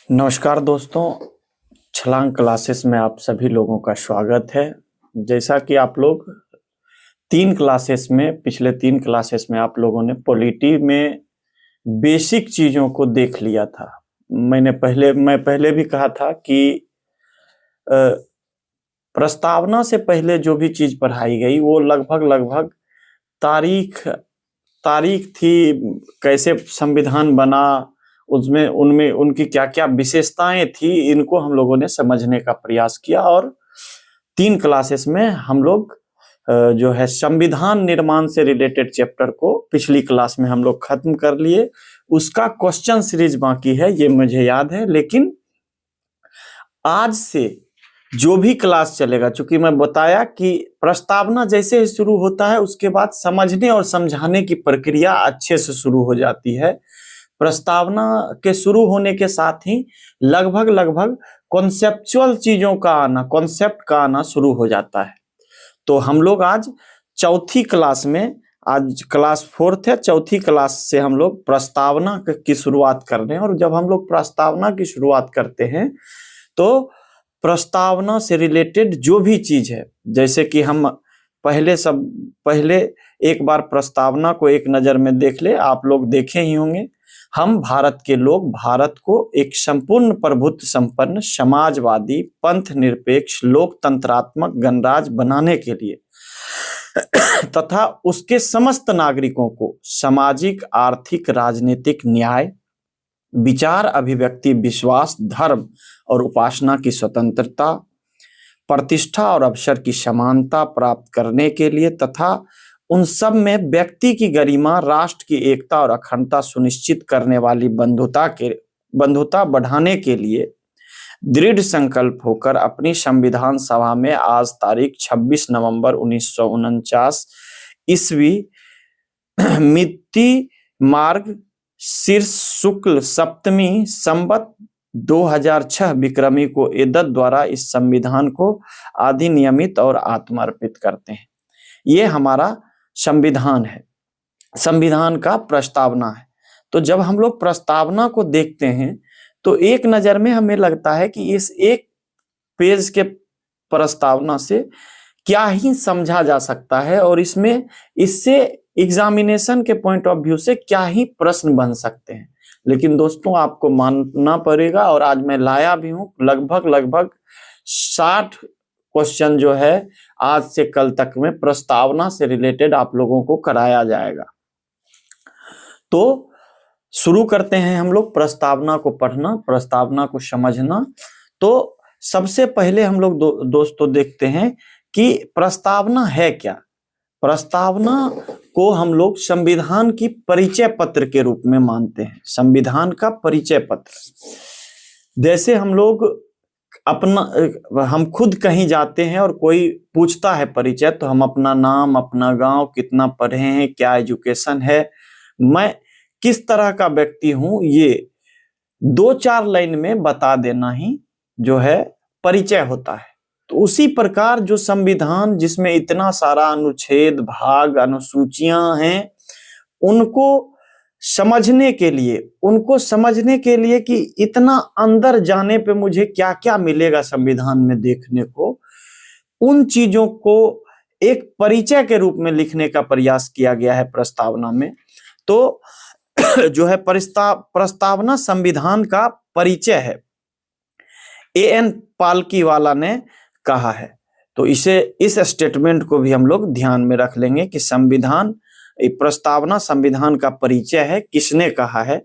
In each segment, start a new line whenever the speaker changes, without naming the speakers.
नमस्कार दोस्तों, छलांग क्लासेस में आप सभी लोगों का स्वागत है। जैसा कि आप लोग पिछले तीन क्लासेस में आप लोगों ने पॉलिटी में बेसिक चीज़ों को देख लिया था। मैं पहले भी कहा था कि प्रस्तावना से पहले जो भी चीज़ पढ़ाई गई वो लगभग तारीख तारीख थी, कैसे संविधान बना, उसमें उनमें उनकी क्या क्या विशेषताएं थी, इनको हम लोगों ने समझने का प्रयास किया। और तीन क्लासेस में हम लोग जो है संविधान निर्माण से रिलेटेड चैप्टर को पिछली क्लास में हम लोग खत्म कर लिए। उसका क्वेश्चन सीरीज बाकी है, ये मुझे याद है। लेकिन आज से जो भी क्लास चलेगा, चूंकि मैं बताया कि प्रस्तावना जैसे ही शुरू होता है उसके बाद समझने और समझाने की प्रक्रिया अच्छे से शुरू हो जाती है। प्रस्तावना के शुरू होने के साथ ही लगभग कॉन्सेप्चुअल चीजों का आना, कॉन्सेप्ट का आना शुरू हो जाता है। तो हम लोग आज चौथी क्लास में, आज क्लास 4th है, चौथी क्लास से हम लोग प्रस्तावना की शुरुआत कर रहे हैं। और जब हम लोग प्रस्तावना की शुरुआत करते हैं तो प्रस्तावना से रिलेटेड जो भी चीज है, जैसे कि हम पहले एक बार प्रस्तावना को एक नजर में देख ले, आप लोग देखे ही होंगे। हम भारत के लोग भारत को एक संपूर्ण प्रभुत्व संपन्न समाजवादी पंथ निरपेक्ष लोकतंत्रात्मक गणराज बनाने के लिए तथा उसके समस्त नागरिकों को सामाजिक आर्थिक राजनीतिक न्याय विचार अभिव्यक्ति विश्वास धर्म और उपासना की स्वतंत्रता प्रतिष्ठा और अवसर की समानता प्राप्त करने के लिए तथा उन सब में व्यक्ति की गरिमा राष्ट्र की एकता और अखंडता सुनिश्चित करने वाली बंधुता बढ़ाने के लिए दृढ़ संकल्प होकर अपनी संविधान सभा में आज तारीख 26 नवंबर 1949 ईस्वी मिति मार्ग शीर्ष शुक्ल सप्तमी संवत 2006 विक्रमी को एदत द्वारा इस संविधान को अधिनियमित और आत्मार्पित करते हैं। ये हमारा संविधान है, संविधान का प्रस्तावना है। तो जब हम लोग प्रस्तावना को देखते हैं तो एक नजर में हमें लगता है कि इस एक पेज के प्रस्तावना से क्या ही समझा जा सकता है और इससे एग्जामिनेशन के पॉइंट ऑफ व्यू से क्या ही प्रश्न बन सकते हैं। लेकिन दोस्तों, आपको मानना पड़ेगा, और आज मैं लाया भी हूं, लगभग 60 क्वेश्चन जो है आज से कल तक में प्रस्तावना से रिलेटेड आप लोगों को कराया जाएगा। तो शुरू करते हैं हम लोग प्रस्तावना को पढ़ना, प्रस्तावना को समझना। तो सबसे पहले हम लोग दोस्तों देखते हैं कि प्रस्तावना है क्या। प्रस्तावना को हम लोग संविधान की परिचय पत्र के रूप में मानते हैं। संविधान का परिचय पत्र, जैसे हम खुद कहीं जाते हैं और कोई पूछता है परिचय, तो हम अपना नाम, अपना गांव, कितना पढ़े हैं, क्या एजुकेशन है, मैं किस तरह का व्यक्ति हूं, ये 2-4 लाइन में बता देना ही जो है परिचय होता है। तो उसी प्रकार जो संविधान, जिसमें इतना सारा अनुच्छेद भाग अनुसूचियां हैं, उनको समझने के लिए कि इतना अंदर जाने पे मुझे क्या क्या मिलेगा संविधान में देखने को, उन चीजों को एक परिचय के रूप में लिखने का प्रयास किया गया है प्रस्तावना में। तो जो है प्रस्तावना संविधान का परिचय है, A.N. पालकीवाला ने कहा है। तो इस स्टेटमेंट को भी हम लोग ध्यान में रख लेंगे कि प्रस्तावना संविधान का परिचय है। किसने कहा है?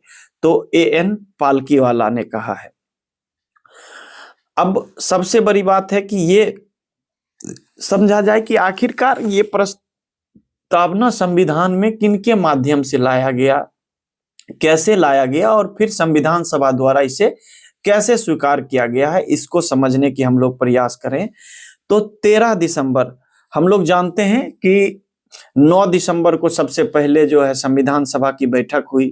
तो A.N. पालकीवाला ने कहा है। अब सबसे बड़ी बात है कि ये समझा जाए कि आखिरकार ये प्रस्तावना संविधान में किनके माध्यम से लाया गया, कैसे लाया गया, और फिर संविधान सभा द्वारा इसे कैसे स्वीकार किया गया है, इसको समझने की हम लोग प्रयास करें। तो 13 दिसंबर, हम लोग जानते हैं कि 9 दिसंबर को सबसे पहले जो है संविधान सभा की बैठक हुई।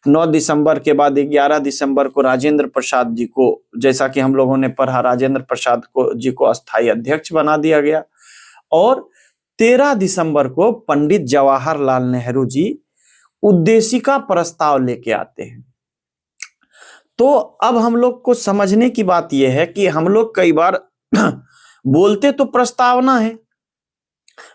9 दिसंबर के बाद 11 दिसंबर को राजेंद्र प्रसाद जी को, जैसा कि हम लोगों ने पढ़ा, राजेंद्र प्रसाद जी को अस्थायी अध्यक्ष बना दिया गया। और 13 दिसंबर को पंडित जवाहरलाल नेहरू जी उद्देशिका प्रस्ताव लेके आते हैं। तो अब हम लोग को समझने की बात यह है कि हम लोग कई बार बोलते तो प्रस्तावना है,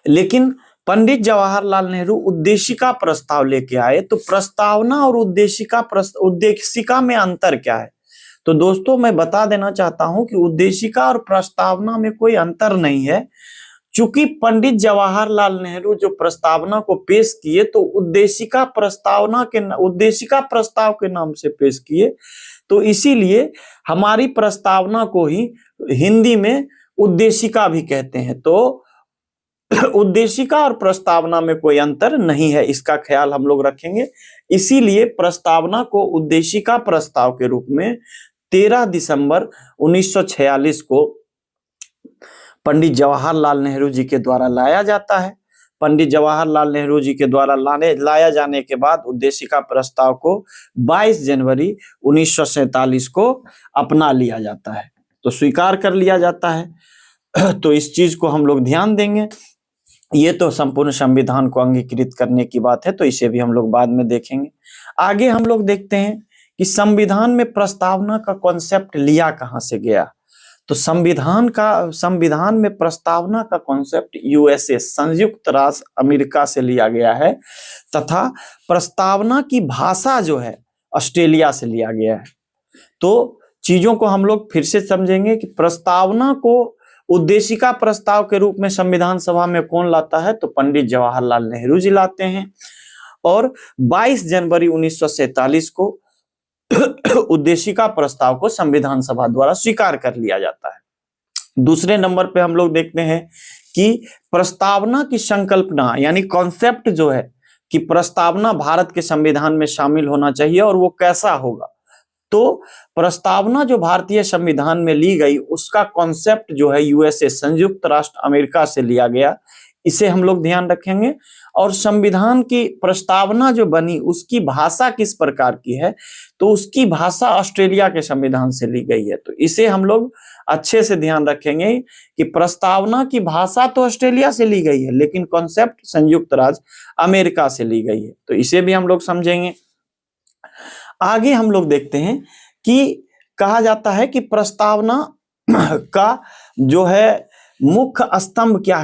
लेकिन पंडित जवाहरलाल नेहरू उद्देशिका प्रस्ताव लेके आए। तो प्रस्तावना और उद्देशिका में अंतर क्या है? तो दोस्तों मैं बता देना चाहता हूं कि उद्देशिका और प्रस्तावना में कोई अंतर नहीं है। चूंकि पंडित जवाहरलाल नेहरू जो प्रस्तावना को पेश किए तो उद्देशिका प्रस्ताव के नाम से पेश किए, तो इसीलिए हमारी प्रस्तावना को ही हिंदी में उद्देशिका भी कहते हैं। तो उद्देशिका और प्रस्तावना में कोई अंतर नहीं है, इसका ख्याल हम लोग रखेंगे। इसीलिए प्रस्तावना को उद्देशिका प्रस्ताव के रूप में 13 दिसंबर 1946 को पंडित जवाहरलाल नेहरू जी के द्वारा लाया जाता है। पंडित जवाहरलाल नेहरू जी के द्वारा लाया जाने के बाद उद्देशिका प्रस्ताव को 22 जनवरी 1947 को अपना लिया जाता है, तो स्वीकार कर लिया जाता है। तो इस चीज को हम लोग ध्यान देंगे। ये तो संपूर्ण संविधान को अंगीकृत करने की बात है, तो इसे भी हम लोग बाद में देखेंगे। आगे हम लोग देखते हैं कि संविधान में प्रस्तावना का कॉन्सेप्ट लिया कहां से गया। तो संविधान में प्रस्तावना का कॉन्सेप्ट यूएसए, संयुक्त राष्ट्र अमेरिका से लिया गया है, तथा प्रस्तावना की भाषा जो है ऑस्ट्रेलिया से लिया गया है। तो चीजों को हम लोग फिर से समझेंगे कि प्रस्तावना को उद्देशिका प्रस्ताव के रूप में संविधान सभा में कौन लाता है, तो पंडित जवाहरलाल नेहरू जी लाते हैं। और 22 जनवरी 1947 को उद्देशिका प्रस्ताव को संविधान सभा द्वारा स्वीकार कर लिया जाता है। दूसरे नंबर पे हम लोग देखते हैं कि प्रस्तावना की संकल्पना यानी कॉन्सेप्ट जो है कि प्रस्तावना भारत के संविधान में शामिल होना चाहिए और वो कैसा होगा। तो प्रस्तावना जो भारतीय संविधान में ली गई उसका कॉन्सेप्ट जो है यूएसए, संयुक्त राष्ट्र अमेरिका से लिया गया, इसे हम लोग ध्यान रखेंगे। और संविधान की प्रस्तावना जो बनी उसकी भाषा किस प्रकार की है, तो उसकी भाषा ऑस्ट्रेलिया के संविधान से ली गई है। तो इसे हम लोग अच्छे से ध्यान रखेंगे कि प्रस्तावना की भाषा तो ऑस्ट्रेलिया से ली गई है, लेकिन कॉन्सेप्ट संयुक्त राज्य अमेरिका से ली गई है, तो इसे भी हम लोग समझेंगे। आगे हम लोग देखते हैं कि कहा जाता है कि प्रस्तावना का जो है मुख्य स्तंभ क्या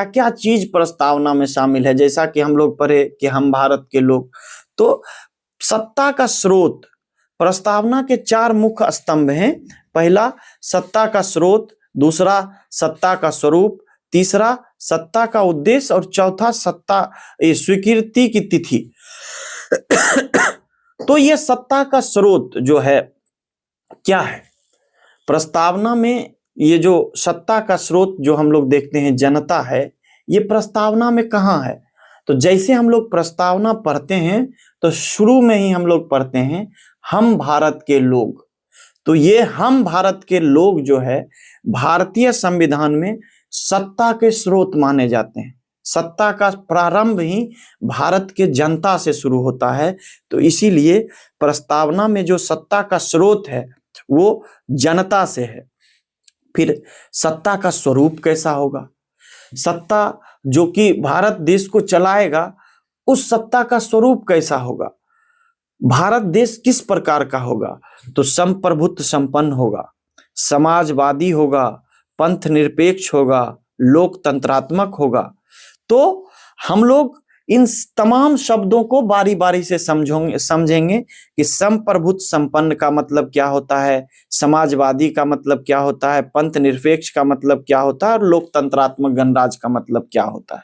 क्या चीज प्रस्तावना में शामिल है। जैसा कि हम लोग पढ़े कि हम भारत के लोग, तो सत्ता का स्रोत, प्रस्तावना के 4 मुख्य स्तंभ हैं। पहला सत्ता का स्रोत, दूसरा सत्ता का स्वरूप, तीसरा सत्ता का उद्देश्य और चौथा सत्ता स्वीकृति की तिथि। तो ये सत्ता का स्रोत जो है क्या है प्रस्तावना में, ये जो सत्ता का स्रोत जो हम लोग देखते हैं जनता है, ये प्रस्तावना में कहाँ है। तो जैसे हम लोग प्रस्तावना पढ़ते हैं तो शुरू में ही हम लोग पढ़ते हैं हम भारत के लोग। तो ये हम भारत के लोग जो है भारतीय संविधान में सत्ता के स्रोत माने जाते हैं। सत्ता का प्रारंभ ही भारत के जनता से शुरू होता है, तो इसीलिए प्रस्तावना में जो सत्ता का स्रोत है वो जनता से है। फिर सत्ता का स्वरूप कैसा होगा, सत्ता जो कि भारत देश को चलाएगा उस सत्ता का स्वरूप कैसा होगा, भारत देश किस प्रकार का होगा, तो संप्रभुत्व संपन्न होगा, समाजवादी होगा, पंथ निरपेक्ष होगा, लोकतंत्रात्मक होगा। तो हम लोग इन तमाम शब्दों को बारी बारी से समझेंगे कि संप्रभुत्व संपन्न का मतलब क्या होता है, समाजवादी का मतलब क्या होता है, पंथ निरपेक्ष का मतलब क्या होता है और लोकतंत्रात्मक गणराज्य का मतलब क्या होता है।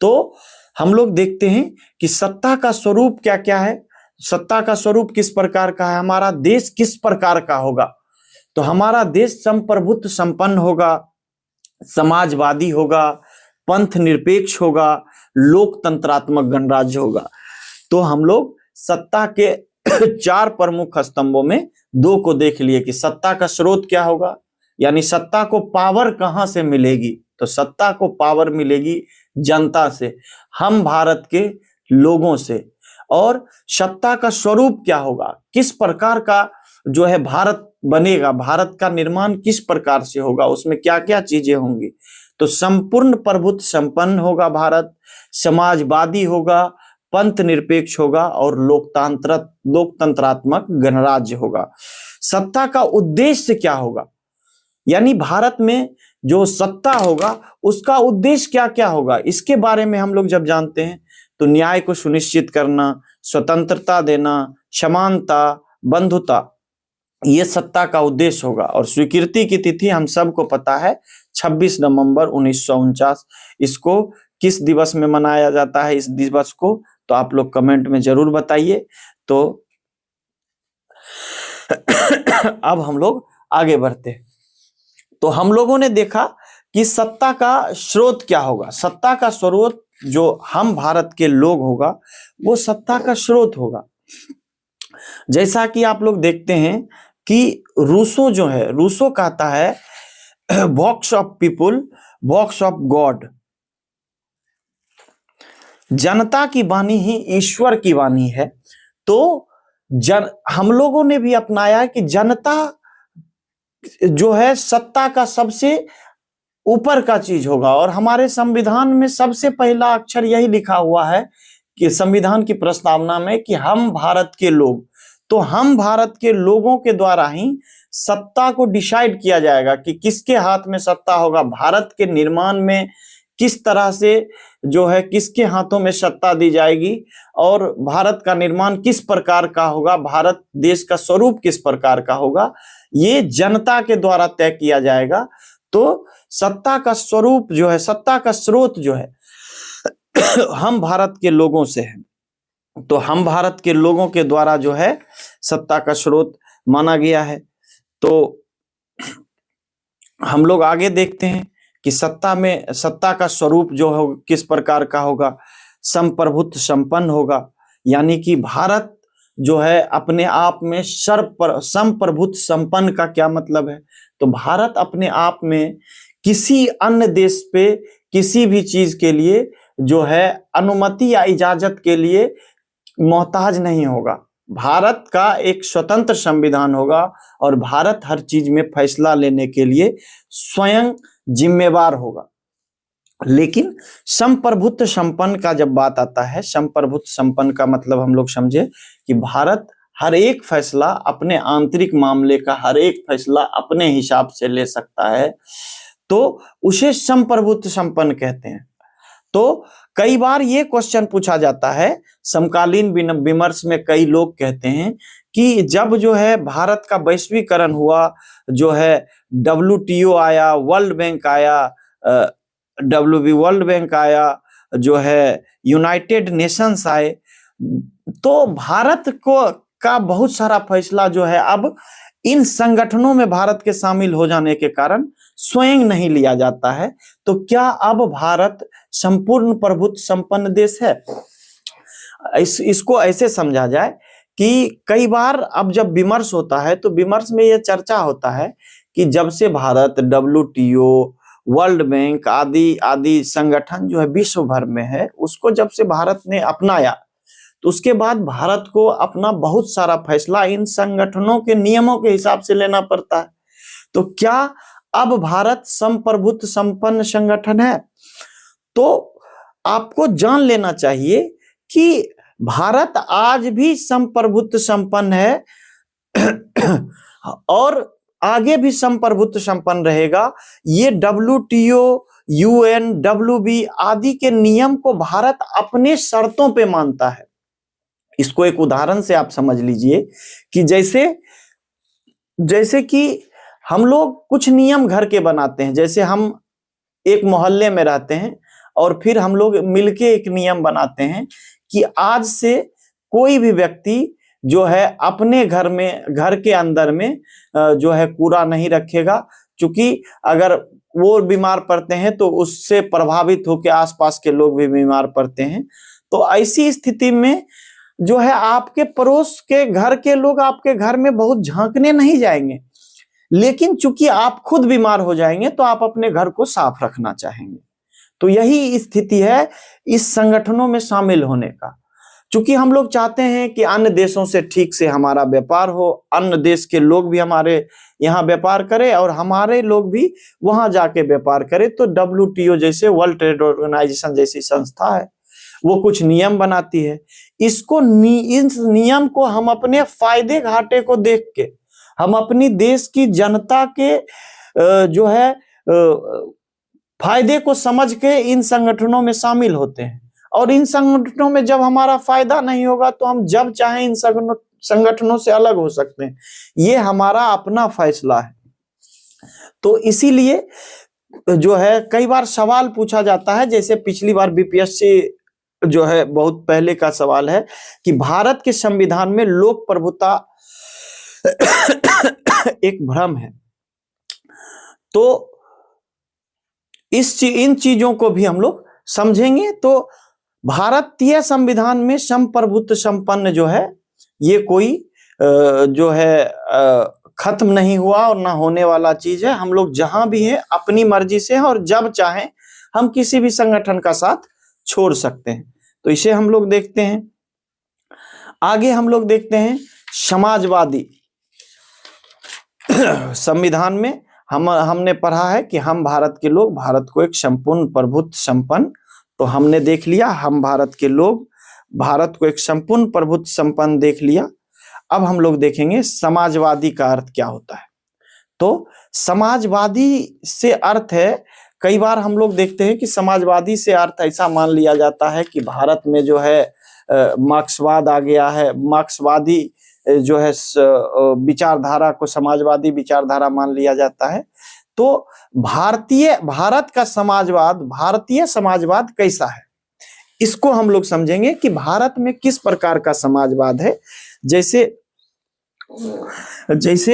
तो हम लोग देखते हैं कि सत्ता का स्वरूप क्या क्या है, सत्ता का स्वरूप किस प्रकार का है, हमारा देश किस प्रकार का होगा। तो हमारा देश संप्रभुत्व संपन्न होगा, समाजवादी होगा, पंथ निरपेक्ष होगा, लोकतंत्रात्मक गणराज्य होगा। तो हम लोग सत्ता के 4 प्रमुख स्तंभों में 2 को देख लिए कि सत्ता का स्रोत क्या होगा, यानी सत्ता को पावर कहां से मिलेगी, तो सत्ता को पावर मिलेगी जनता से, हम भारत के लोगों से। और सत्ता का स्वरूप क्या होगा, किस प्रकार का जो है भारत बनेगा, भारत का निर्माण किस प्रकार से होगा, उसमें क्या क्या चीजें होंगी। तो संपूर्ण प्रभुत्व संपन्न होगा भारत, समाजवादी होगा, पंथ निरपेक्ष होगा और लोकतंत्रात्मक गणराज्य होगा। सत्ता का उद्देश्य क्या होगा, यानी भारत में जो सत्ता होगा उसका उद्देश्य क्या क्या होगा, इसके बारे में हम लोग जब जानते हैं तो न्याय को सुनिश्चित करना, स्वतंत्रता देना, समानता, बंधुता, ये सत्ता का उद्देश्य होगा। और स्वीकृति की तिथि हम सबको पता है 26 नवंबर 1949। इसको किस दिवस में मनाया जाता है इस दिवस को, तो आप लोग कमेंट में जरूर बताइए। तो अब हम लोग आगे बढ़ते हैं। तो हम लोगों ने देखा कि सत्ता का स्रोत क्या होगा। सत्ता का स्रोत जो हम भारत के लोग होगा वो सत्ता का स्रोत होगा। जैसा कि आप लोग देखते हैं कि रूसो जो है, रूसो कहता है vox of people, vox of God. जनता की वाणी ही ईश्वर की वाणी है। तो हम लोगों ने भी अपनाया कि जनता जो है सत्ता का सबसे ऊपर का चीज होगा। और हमारे संविधान में सबसे पहला अक्षर यही लिखा हुआ है कि संविधान की प्रस्तावना में कि हम भारत के लोग, तो हम भारत के लोगों के द्वारा ही सत्ता को डिसाइड किया जाएगा कि किसके हाथ में सत्ता होगा। भारत के निर्माण में किस तरह से जो है किसके हाथों में सत्ता दी जाएगी और भारत का निर्माण किस प्रकार का होगा, भारत देश का स्वरूप किस प्रकार का होगा, ये जनता के द्वारा तय किया जाएगा। तो सत्ता का स्वरूप जो है, सत्ता का स्रोत जो है हम भारत के लोगों से है। तो हम भारत के लोगों के द्वारा जो है सत्ता का स्रोत माना गया है। तो हम लोग आगे देखते हैं कि सत्ता का स्वरूप जो है किस प्रकार का होगा। संप्रभुत्व संपन्न होगा, यानी कि भारत जो है अपने आप में संप्रभुत्व संपन्न का क्या मतलब है, तो भारत अपने आप में किसी अन्य देश पे किसी भी चीज के लिए जो है अनुमति या इजाजत के लिए मोहताज नहीं होगा। भारत का एक स्वतंत्र संविधान होगा और भारत हर चीज में फैसला लेने के लिए स्वयं जिम्मेवार होगा। लेकिन संप्रभुत्व संपन्न का जब बात आता है, संप्रभुत्व संपन्न का मतलब हम लोग समझे कि भारत हर एक फैसला, अपने आंतरिक मामले का हर एक फैसला अपने हिसाब से ले सकता है, तो उसे संप्रभुत्व संपन्न कहते हैं। तो कई बार ये क्वेश्चन पूछा जाता है, समकालीन विमर्श में कई लोग कहते हैं कि जब जो है भारत का वैश्वीकरण हुआ, जो है WTO आया, वर्ल्ड बैंक आया, वर्ल्ड बैंक आया, जो है यूनाइटेड नेशंस आए, तो भारत को का बहुत सारा फैसला जो है अब इन संगठनों में भारत के शामिल हो जाने के कारण स्वयं नहीं लिया जाता है। तो क्या अब भारत संपूर्ण प्रभुत्व संपन्न देश है? इसको ऐसे समझा जाए कि कई बार अब जब विमर्श होता है तो विमर्श में यह चर्चा होता है कि जब से भारत WTO, वर्ल्ड बैंक आदि आदि संगठन जो है विश्व भर में है, उसको जब से भारत ने अपनाया तो उसके बाद भारत को अपना बहुत सारा फैसला इन संगठनों के नियमों के हिसाब से लेना पड़ता है। तो क्या अब भारत संप्रभुत्व संपन्न संगठन है? तो आपको जान लेना चाहिए कि भारत आज भी संप्रभुत्व संपन्न है और आगे भी संप्रभुत्व संपन्न रहेगा। ये WTO, UN, WB आदि के नियम को भारत अपने शर्तों पे मानता है। इसको एक उदाहरण से आप समझ लीजिए कि जैसे कि हम लोग कुछ नियम घर के बनाते हैं। जैसे हम एक मोहल्ले में रहते हैं और फिर हम लोग मिलके एक नियम बनाते हैं कि आज से कोई भी व्यक्ति जो है अपने घर के अंदर में जो है कूड़ा नहीं रखेगा, क्योंकि अगर वो बीमार पड़ते हैं तो उससे प्रभावित होकर आसपास के लोग भी बीमार पड़ते हैं। तो ऐसी स्थिति में जो है आपके पड़ोस के घर के लोग आपके घर में बहुत झांकने नहीं जाएंगे, लेकिन चूंकि आप खुद बीमार हो जाएंगे तो आप अपने घर को साफ रखना चाहेंगे। तो यही स्थिति है इस संगठनों में शामिल होने का। चूंकि हम लोग चाहते हैं कि अन्य देशों से ठीक से हमारा व्यापार हो, अन्य देश के लोग भी हमारे यहाँ व्यापार करें और हमारे लोग भी वहां जाके व्यापार करें। तो WTO जैसे, वर्ल्ड ट्रेड ऑर्गेनाइजेशन जैसी संस्था है, वो कुछ नियम बनाती है। इसको इस नियम को हम अपने फायदे घाटे को देख के, हम अपनी देश की जनता के जो है फायदे को समझ के इन संगठनों में शामिल होते हैं। और इन संगठनों में जब हमारा फायदा नहीं होगा तो हम जब चाहें इन संगठनों से अलग हो सकते हैं। ये हमारा अपना फैसला है। तो इसीलिए जो है कई बार सवाल पूछा जाता है, जैसे पिछली बार बीपीएससी जो है बहुत पहले का सवाल है कि भारत के संविधान में लोक प्रभुता एक भ्रम है। तो इन चीजों को भी हम लोग समझेंगे। तो भारतीय संविधान में संप्रभुत्व संपन्न जो है ये कोई जो है खत्म नहीं हुआ और ना होने वाला चीज है। हम लोग जहां भी हैं अपनी मर्जी से हैं और जब चाहें हम किसी भी संगठन का साथ छोड़ सकते हैं। तो इसे हम लोग देखते हैं। आगे हम लोग देखते हैं समाजवादी। संविधान में हमने पढ़ा है कि हम भारत के लोग भारत को एक संपूर्ण प्रभुत्व संपन्न, तो हमने देख लिया हम भारत के लोग भारत को एक संपूर्ण प्रभुत्व संपन्न देख लिया। अब हम लोग देखेंगे समाजवादी का अर्थ क्या होता है। तो समाजवादी से अर्थ है, कई बार हम लोग देखते हैं कि समाजवादी से अर्थ ऐसा मान लिया जाता है कि भारत में जो है मार्क्सवाद आ गया है, मार्क्सवादी जो है विचारधारा को समाजवादी विचारधारा मान लिया जाता है। तो भारत का समाजवाद, भारतीय समाजवाद कैसा है, इसको हम लोग समझेंगे कि भारत में किस प्रकार का समाजवाद है। जैसे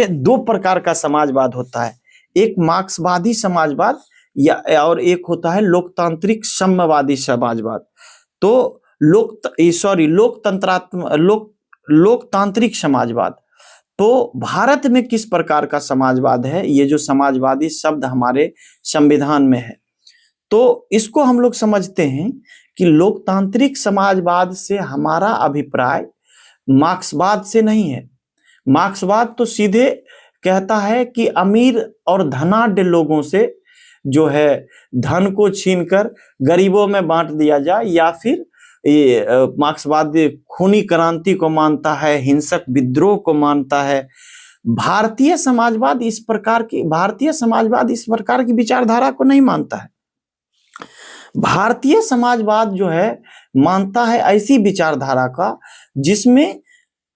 दो प्रकार का समाजवाद होता है, एक मार्क्सवादी समाजवाद या और एक होता है लोकतांत्रिक साम्यवादी समाजवाद। तो लोकतांत्रिक समाजवाद। तो भारत में किस प्रकार का समाजवाद है, ये जो समाजवादी शब्द हमारे संविधान में है, तो इसको हम लोग समझते हैं कि लोकतांत्रिक समाजवाद से हमारा अभिप्राय मार्क्सवाद से नहीं है। मार्क्सवाद तो सीधे कहता है कि अमीर और धनाढ्य लोगों से जो है धन को छीनकर गरीबों में बांट दिया जाए, या फिर ये मार्क्सवाद खूनी क्रांति को मानता है, हिंसक विद्रोह को मानता है। भारतीय समाजवाद इस प्रकार की विचारधारा को नहीं मानता है। भारतीय समाजवाद जो है मानता है ऐसी विचारधारा का जिसमें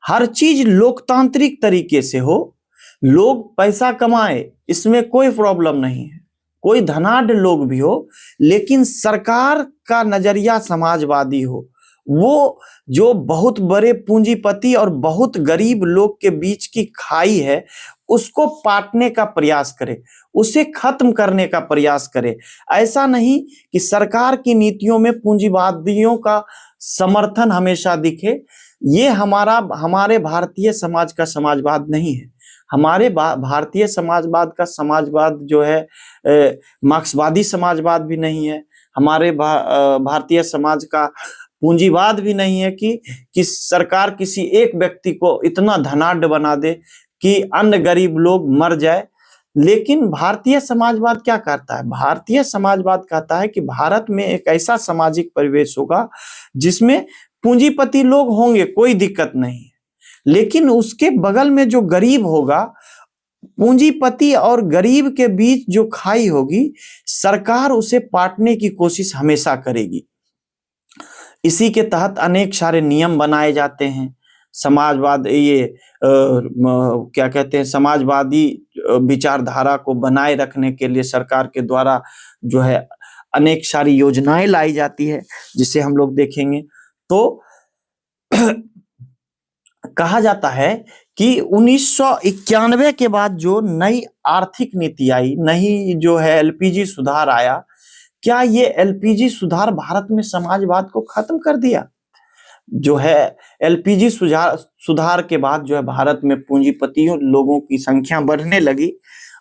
हर चीज लोकतांत्रिक तरीके से हो, लोग पैसा कमाए, इसमें कोई प्रॉब्लम नहीं है, कोई धनाढ्य लोग भी हो, लेकिन सरकार का नजरिया समाजवादी हो। वो जो बहुत बड़े पूंजीपति और बहुत गरीब लोग के बीच की खाई है उसको पाटने का प्रयास करे, उसे खत्म करने का प्रयास करे। ऐसा नहीं कि सरकार की नीतियों में पूंजीवादियों का समर्थन हमेशा दिखे। ये हमारे भारतीय समाज का समाजवाद नहीं है। हमारे भारतीय समाजवाद का समाजवाद जो है मार्क्सवादी समाजवाद भी नहीं है। हमारे भारतीय समाज का पूंजीवाद भी नहीं है कि सरकार किसी एक व्यक्ति को इतना धनाढ्य बना दे कि अन्य गरीब लोग मर जाए। लेकिन भारतीय समाजवाद क्या करता है, भारतीय समाजवाद कहता है कि भारत में एक ऐसा सामाजिक परिवेश होगा जिसमें पूंजीपति लोग होंगे, कोई दिक्कत नहीं है, लेकिन उसके बगल में जो गरीब होगा, पूंजीपति और गरीब के बीच जो खाई होगी, सरकार उसे पाटने की कोशिश हमेशा करेगी। इसी के तहत अनेक सारे नियम बनाए जाते हैं। समाजवाद क्या कहते हैं, समाजवादी विचारधारा को बनाए रखने के लिए सरकार के द्वारा जो है अनेक सारी योजनाएं लाई जाती है, जिसे हम लोग देखेंगे। तो कहा जाता है कि 1991 के बाद जो नई आर्थिक नीति आई, नई जो है एलपीजी सुधार आया, क्या ये एलपीजी सुधार भारत में समाजवाद को खत्म कर दिया? जो है एलपीजी सुधार के बाद जो है भारत में पूंजीपतियों लोगों की संख्या बढ़ने लगी,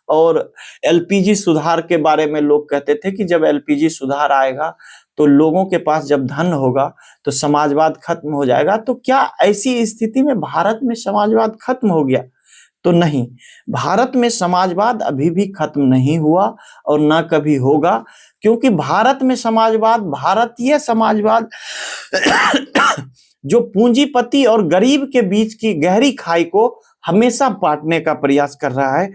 और एलपीजी सुधार के बारे में लोग कहते थे कि जब एलपीजी सुधार आएगा तो लोगों के पास जब धन होगा तो समाजवाद खत्म हो जाएगा। तो क्या ऐसी स्थिति में भारत में समाजवाद खत्म हो गया? तो नहीं, भारत में समाजवाद अभी भी खत्म नहीं हुआ और ना कभी होगा, क्योंकि भारत में समाजवाद, भारतीय समाजवाद जो पूंजीपति और गरीब के बीच की गहरी खाई को हमेशा पाटने का प्रयास कर रहा है,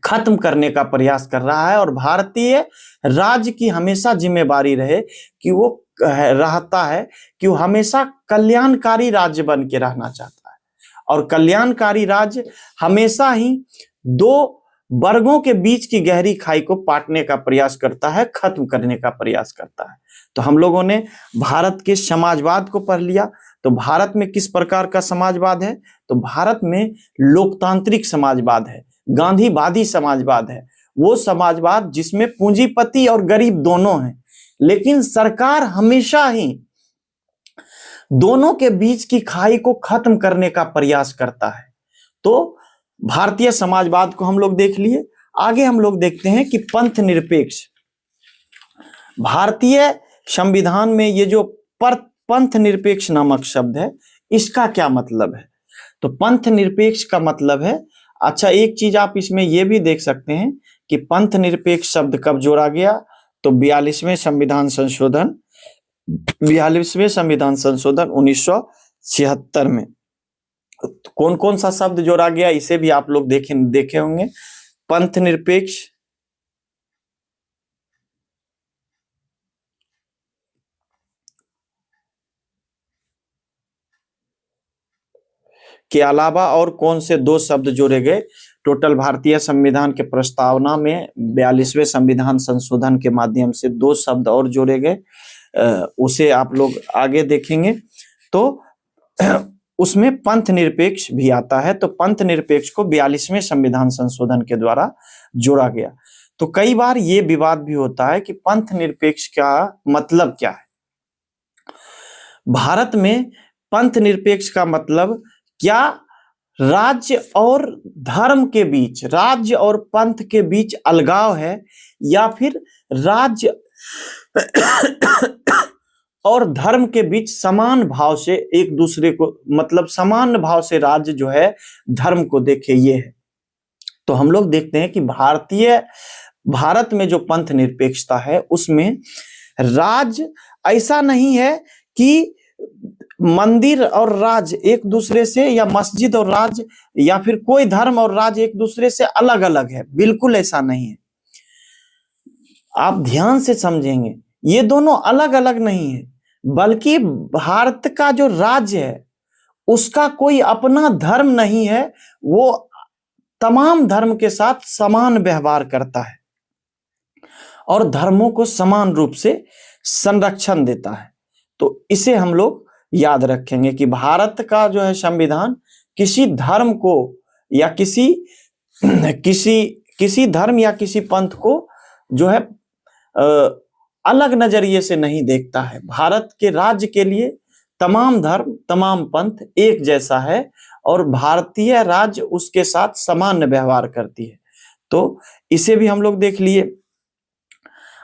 खत्म करने का प्रयास कर रहा है। और भारतीय राज्य की हमेशा जिम्मेदारी रहे कि वो रहता है कि वो हमेशा कल्याणकारी राज्य बन के रहना चाहता है, और कल्याणकारी राज्य हमेशा ही दो वर्गों के बीच की गहरी खाई को पाटने का प्रयास करता है, खत्म करने का प्रयास करता है। तो हम लोगों ने भारत के समाजवाद को पढ़ लिया। तो भारत में किस प्रकार का समाजवाद है? तो भारत में लोकतांत्रिक समाजवाद है, गांधीवादी समाजवाद है, वो समाजवाद जिसमें पूंजीपति और गरीब दोनों हैं, लेकिन सरकार हमेशा ही दोनों के बीच की खाई को खत्म करने का प्रयास करता है। तो भारतीय समाजवाद को हम लोग देख लिए। आगे हम लोग देखते हैं कि पंथ निरपेक्ष। भारतीय संविधान में ये जो पंथ निरपेक्ष नामक शब्द है, इसका क्या मतलब है? तो पंथ निरपेक्ष का मतलब है, अच्छा एक चीज आप इसमें यह भी देख सकते हैं कि पंथ निरपेक्ष शब्द कब जोड़ा गया? तो 42वें संविधान संशोधन 1976 में। कौन कौन सा शब्द जोड़ा गया इसे भी आप लोग देखे होंगे। पंथ निरपेक्ष के अलावा और कौन से दो शब्द जोड़े गए? टोटल भारतीय संविधान के प्रस्तावना में 42वें संविधान संशोधन के माध्यम से दो शब्द और जोड़े गए, उसे आप लोग आगे देखेंगे। तो उसमें पंथ निरपेक्ष भी आता है। तो पंथ निरपेक्ष को 42वें संविधान संशोधन के द्वारा जोड़ा गया। तो कई बार ये विवाद भी होता है कि पंथ निरपेक्ष का मतलब क्या है। भारत में पंथ निरपेक्ष का मतलब क्या राज्य और धर्म के बीच, राज्य और पंथ के बीच अलगाव है, या फिर राज्य और धर्म के बीच समान भाव से एक दूसरे को, मतलब समान भाव से राज्य जो है धर्म को देखे, ये है। तो हम लोग देखते हैं कि भारत में जो पंथ निरपेक्षता है उसमें राज्य ऐसा नहीं है कि मंदिर और राज्य एक दूसरे से, या मस्जिद और राज्य, या फिर कोई धर्म और राज्य एक दूसरे से अलग अलग है, बिल्कुल ऐसा नहीं है। आप ध्यान से समझेंगे, ये दोनों अलग अलग नहीं है, बल्कि भारत का जो राज्य है उसका कोई अपना धर्म नहीं है, वो तमाम धर्म के साथ समान व्यवहार करता है और धर्मों को समान रूप से संरक्षण देता है। तो इसे हम लोग याद रखेंगे कि भारत का जो है संविधान किसी धर्म को या किसी धर्म या किसी पंथ को जो है अलग नजरिए से नहीं देखता है। भारत के राज्य के लिए तमाम धर्म, तमाम पंथ एक जैसा है और भारतीय राज्य उसके साथ समान व्यवहार करती है। तो इसे भी हम लोग देख लिए।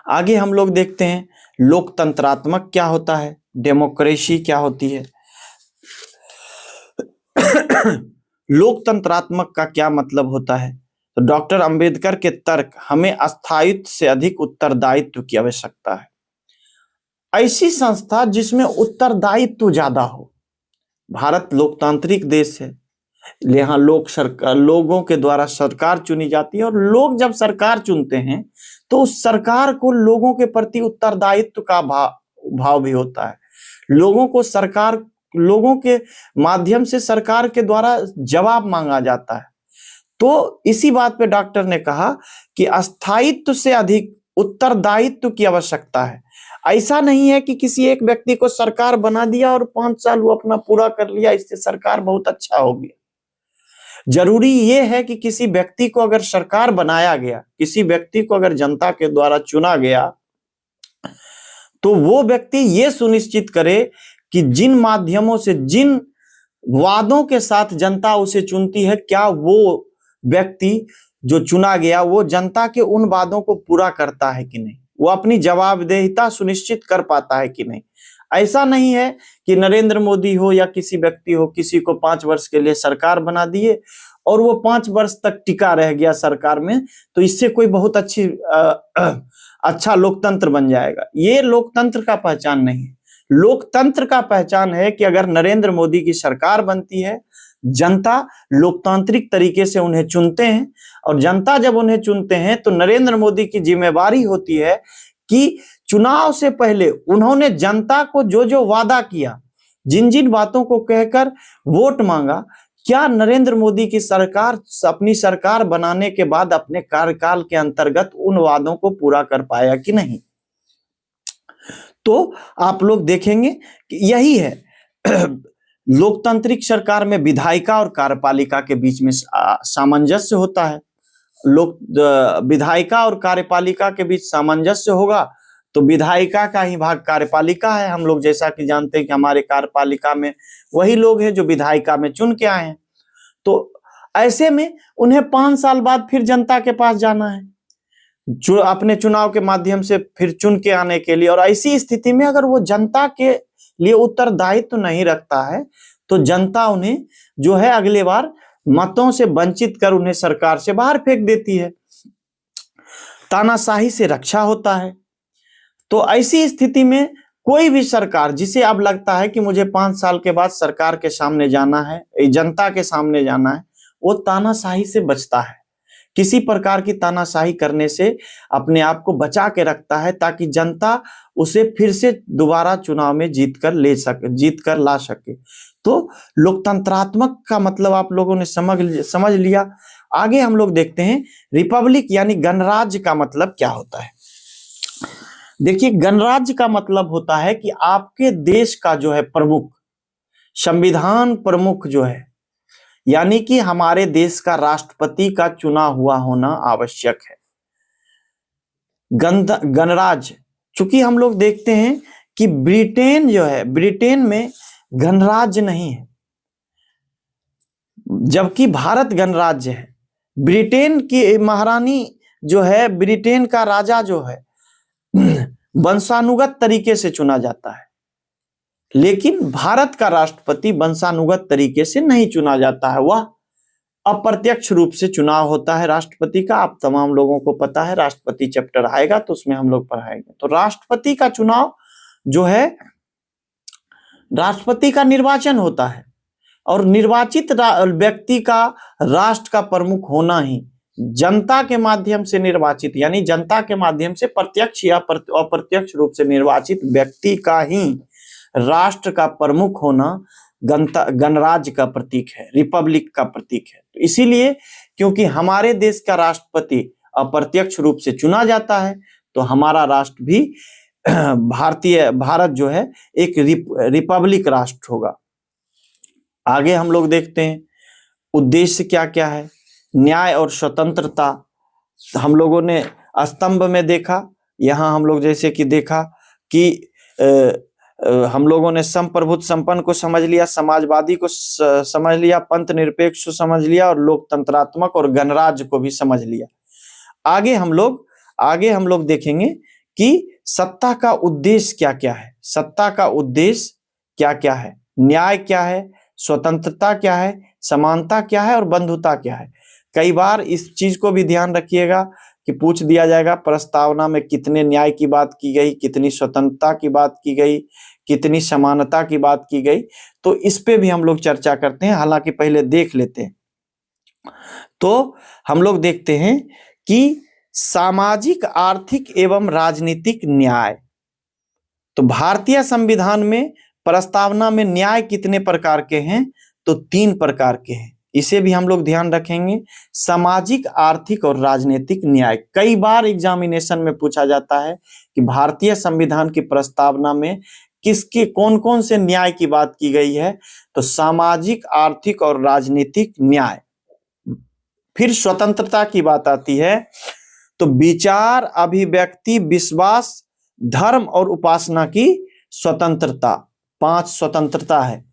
आगे हम लोग देखते हैं लोकतंत्रात्मक क्या होता है, डेमोक्रेसी क्या होती है। लोकतंत्रात्मक का क्या मतलब होता है? तो डॉक्टर अंबेडकर के तर्क, हमें स्थायित्व से अधिक उत्तरदायित्व की आवश्यकता है। ऐसी संस्था जिसमें उत्तरदायित्व ज्यादा हो। भारत लोकतांत्रिक देश है, यहाँ लोगों के द्वारा सरकार चुनी जाती है, और लोग जब सरकार चुनते हैं तो उस सरकार को लोगों के प्रति उत्तरदायित्व का भाव भी होता है। लोगों के माध्यम से सरकार के द्वारा जवाब मांगा जाता है। तो इसी बात पे डॉक्टर ने कहा कि स्थायित्व से अधिक उत्तरदायित्व की आवश्यकता है। ऐसा नहीं है कि किसी एक व्यक्ति को सरकार बना दिया और 5 साल वो अपना पूरा कर लिया, इससे सरकार बहुत अच्छा हो गया। जरूरी ये है कि किसी व्यक्ति को अगर सरकार बनाया गया, किसी व्यक्ति को अगर जनता के द्वारा चुना गया, तो वो व्यक्ति ये सुनिश्चित करे कि जिन माध्यमों से, जिन वादों के साथ जनता उसे चुनती है, क्या वो व्यक्ति जो चुना गया वो जनता के उन वादों को पूरा करता है कि नहीं, वो अपनी जवाबदेहिता सुनिश्चित कर पाता है कि नहीं। ऐसा नहीं है कि नरेंद्र मोदी हो या किसी व्यक्ति हो, किसी को 5 वर्ष के लिए सरकार बना दिए और वो 5 वर्ष तक टिका रह गया सरकार में, तो इससे कोई बहुत अच्छा लोकतंत्र बन जाएगा। ये लोकतंत्र का पहचान नहीं है। लोकतंत्र का पहचान है कि अगर नरेंद्र मोदी की सरकार बनती है, जनता लोकतांत्रिक तरीके से उन्हें चुनते हैं, और जनता जब उन्हें चुनते हैं तो नरेंद्र मोदी की जिम्मेवारी होती है कि चुनाव से पहले उन्होंने जनता को जो जो वादा किया, जिन जिन बातों को कहकर वोट मांगा, क्या नरेंद्र मोदी की सरकार अपनी सरकार बनाने के बाद अपने कार्यकाल के अंतर्गत उन वादों को पूरा कर पाया कि नहीं। तो आप लोग देखेंगे कि यही है लोकतांत्रिक सरकार में विधायिका और कार्यपालिका के बीच में सामंजस्य होता है। विधायिका और कार्यपालिका के बीच सामंजस्य होगा तो विधायिका का ही भाग कार्यपालिका है। हम लोग जैसा कि जानते हैं कि हमारे कार्यपालिका में वही लोग हैं जो विधायिका में चुन के आए हैं, तो ऐसे में उन्हें 5 साल बाद फिर जनता के पास जाना है, जो अपने चुनाव के माध्यम से फिर चुन के आने के लिए। और ऐसी स्थिति में अगर वो जनता के लिए उत्तरदायित्व तो नहीं रखता है तो जनता उन्हें जो है अगले बार मतों से वंचित कर उन्हें सरकार से बाहर फेंक देती है। तानाशाही से रक्षा होता है। तो ऐसी स्थिति में कोई भी सरकार जिसे अब लगता है कि मुझे 5 साल के बाद सरकार के सामने जाना है, जनता के सामने जाना है, वो तानाशाही से बचता है। किसी प्रकार की तानाशाही करने से अपने आप को बचा के रखता है ताकि जनता उसे फिर से दोबारा चुनाव में जीत कर ला सके। तो लोकतंत्रात्मक का मतलब आप लोगों ने समझ लिया। आगे हम लोग देखते हैं रिपब्लिक यानी गणराज्य का मतलब क्या होता है। देखिए, गणराज्य का मतलब होता है कि आपके देश का जो है प्रमुख, संविधान प्रमुख जो है, यानी कि हमारे देश का राष्ट्रपति का चुना हुआ होना आवश्यक है। गणराज्य, चूंकि हम लोग देखते हैं कि ब्रिटेन जो है, ब्रिटेन में गणराज्य नहीं है, जबकि भारत गणराज्य है। ब्रिटेन की महारानी जो है, ब्रिटेन का राजा जो है वंशानुगत तरीके से चुना जाता है, लेकिन भारत का राष्ट्रपति वंशानुगत तरीके से नहीं चुना जाता है, वह अप्रत्यक्ष रूप से चुनाव होता है राष्ट्रपति का। आप तमाम लोगों को पता है, राष्ट्रपति चैप्टर आएगा तो उसमें हम लोग पढ़ाएंगे। तो राष्ट्रपति का चुनाव जो है, राष्ट्रपति का निर्वाचन होता है, और निर्वाचित व्यक्ति का राष्ट्र का प्रमुख होना ही जनता के माध्यम से निर्वाचित, यानी जनता के माध्यम से प्रत्यक्ष या अप्रत्यक्ष रूप से निर्वाचित व्यक्ति का ही राष्ट्र का प्रमुख होना गणराज्य का प्रतीक है, रिपब्लिक का प्रतीक है। तो इसीलिए क्योंकि हमारे देश का राष्ट्रपति अप्रत्यक्ष रूप से चुना जाता है, तो हमारा राष्ट्र भी भारत जो है एक रिपब्लिक राष्ट्र होगा। आगे हम लोग देखते हैं उद्देश्य क्या क्या है। न्याय और स्वतंत्रता हम लोगों ने स्तंभ में देखा। यहाँ हम लोग जैसे कि देखा कि हम लोगों ने संप्रभुत्व संपन्न को समझ लिया, समाजवादी को समझ लिया, पंथ निरपेक्ष को समझ लिया, और लोकतंत्रात्मक और गणराज्य को भी समझ लिया। आगे हम लोग देखेंगे कि सत्ता का उद्देश्य क्या क्या है, सत्ता का उद्देश्य क्या क्या है, न्याय क्या है, स्वतंत्रता क्या है, समानता क्या है और बंधुता क्या है। कई बार इस चीज को भी ध्यान रखिएगा कि पूछ दिया जाएगा प्रस्तावना में कितने न्याय की बात की गई, कितनी स्वतंत्रता की बात की गई, कितनी समानता की बात की गई। तो इस पे भी हम लोग चर्चा करते हैं, हालांकि पहले देख लेते हैं। तो हम लोग देखते हैं कि सामाजिक, आर्थिक एवं राजनीतिक न्याय। तो भारतीय संविधान में प्रस्तावना में न्याय कितने प्रकार के हैं, तो 3 प्रकार के हैं। इसे भी हम लोग ध्यान रखेंगे, सामाजिक, आर्थिक और राजनीतिक न्याय। कई बार एग्जामिनेशन में पूछा जाता है कि भारतीय संविधान की प्रस्तावना में किसके कौन कौन से न्याय की बात की गई है, तो सामाजिक, आर्थिक और राजनीतिक न्याय। फिर स्वतंत्रता की बात आती है, तो विचार, अभिव्यक्ति, विश्वास, धर्म और उपासना की स्वतंत्रता। 5 स्वतंत्रता है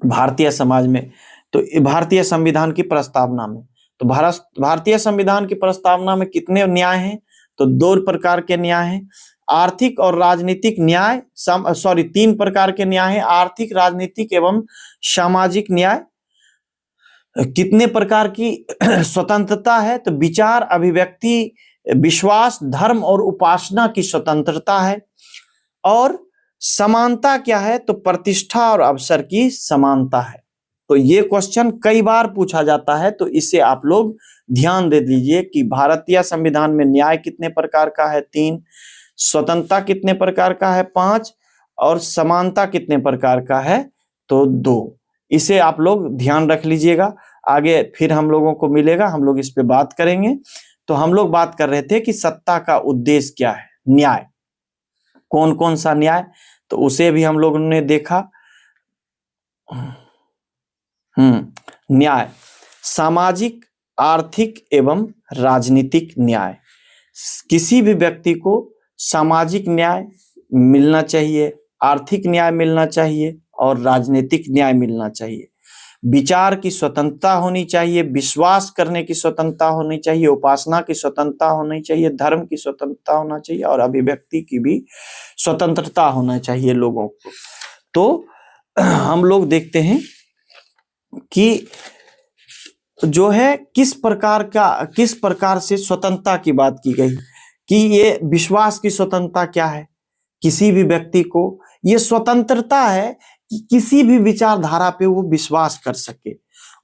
भारतीय समाज में, तो भारतीय संविधान की प्रस्तावना में। तो भारतीय संविधान की प्रस्तावना में कितने न्याय हैं, तो 2 प्रकार के न्याय हैं, आर्थिक और राजनीतिक न्याय। 3 प्रकार के न्याय हैं, आर्थिक, राजनीतिक एवं सामाजिक न्याय। कितने प्रकार की स्वतंत्रता है? तो विचार, अभिव्यक्ति, विश्वास, धर्म और उपासना की स्वतंत्रता है। और समानता क्या है? तो प्रतिष्ठा और अवसर की समानता है। तो ये क्वेश्चन कई बार पूछा जाता है, तो इसे आप लोग ध्यान दे दीजिए कि भारतीय संविधान में न्याय कितने प्रकार का है? 3, स्वतंत्रता कितने प्रकार का है? 5, और समानता कितने प्रकार का है? तो 2। इसे आप लोग ध्यान रख लीजिएगा। आगे फिर हम लोगों को मिलेगा, हम लोग इस पे बात करेंगे। तो हम लोग बात कर रहे थे कि सत्ता का उद्देश्य क्या है? न्याय। कौन कौन सा न्याय? तो उसे भी हम लोगों ने देखा। न्याय सामाजिक, आर्थिक एवं राजनीतिक न्याय। किसी भी व्यक्ति को सामाजिक न्याय मिलना चाहिए, आर्थिक न्याय मिलना चाहिए और राजनीतिक न्याय मिलना चाहिए। विचार की स्वतंत्रता होनी चाहिए, विश्वास करने की स्वतंत्रता होनी चाहिए, उपासना की स्वतंत्रता होनी चाहिए, धर्म की स्वतंत्रता होना चाहिए और अभिव्यक्ति की भी स्वतंत्रता होना चाहिए लोगों को। तो हम लोग देखते हैं कि जो है किस प्रकार से स्वतंत्रता की बात की गई कि ये विश्वास की स्वतंत्रता क्या है? किसी भी व्यक्ति को ये स्वतंत्रता है कि किसी भी विचारधारा पे वो विश्वास कर सके।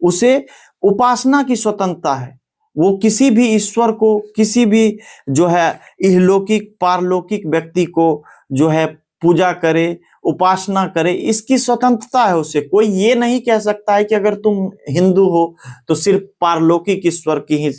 उसे उपासना की स्वतंत्रता है, वो किसी भी ईश्वर को, किसी भी जो है इहलौकिक पारलौकिक व्यक्ति को जो है पूजा करे, उपासना करे, इसकी स्वतंत्रता है उसे। कोई ये नहीं कह सकता है कि अगर तुम हिंदू हो तो सिर्फ पारलौकिक ईश्वर की ही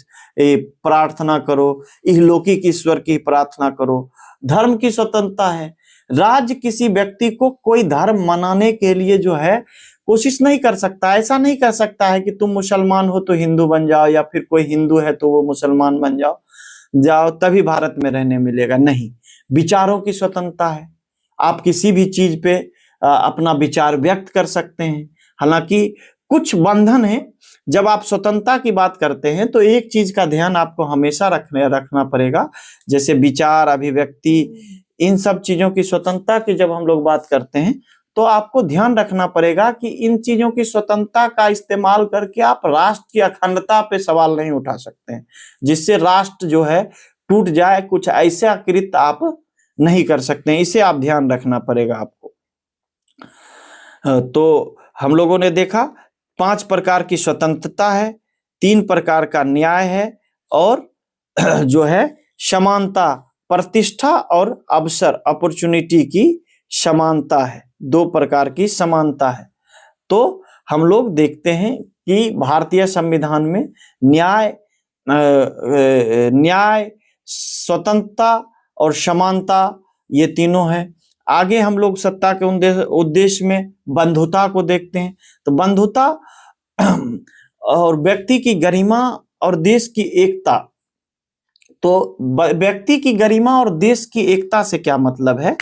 प्रार्थना करो, इहलौकिक ईश्वर की प्रार्थना करो। धर्म की स्वतंत्रता है। राज्य किसी व्यक्ति को कोई धर्म मनाने के लिए जो है कोशिश नहीं कर सकता। ऐसा नहीं कर सकता है कि तुम मुसलमान हो तो हिंदू बन जाओ, या फिर कोई हिंदू है तो वो मुसलमान बन जाओ तभी भारत में रहने मिलेगा। नहीं, विचारों की स्वतंत्रता है। आप किसी भी चीज पे अपना विचार व्यक्त कर सकते हैं। हालांकि कुछ बंधन है। जब आप स्वतंत्रता की बात करते हैं तो एक चीज का ध्यान आपको हमेशा रखना पड़ेगा, जैसे विचार, अभिव्यक्ति, इन सब चीजों की स्वतंत्रता की जब हम लोग बात करते हैं तो आपको ध्यान रखना पड़ेगा कि इन चीजों की स्वतंत्रता का इस्तेमाल करके आप राष्ट्र की अखंडता पे सवाल नहीं उठा सकते हैं, जिससे राष्ट्र जो है टूट जाए। कुछ ऐसा कृत्य आप नहीं कर सकते हैं, इसे आप ध्यान रखना पड़ेगा आपको। तो हम लोगों ने देखा 5 प्रकार की स्वतंत्रता है, 3 प्रकार का न्याय है और जो है समानता, प्रतिष्ठा और अवसर, अपॉर्चुनिटी की समानता है। 2 प्रकार की समानता है। तो हम लोग देखते हैं कि भारतीय संविधान में न्याय, स्वतंत्रता और समानता ये तीनों है। आगे हम लोग सत्ता के उद्देश्य में बंधुता को देखते हैं। तो बंधुता और व्यक्ति की गरिमा और देश की एकता। तो व्यक्ति की गरिमा और देश की एकता से क्या मतलब है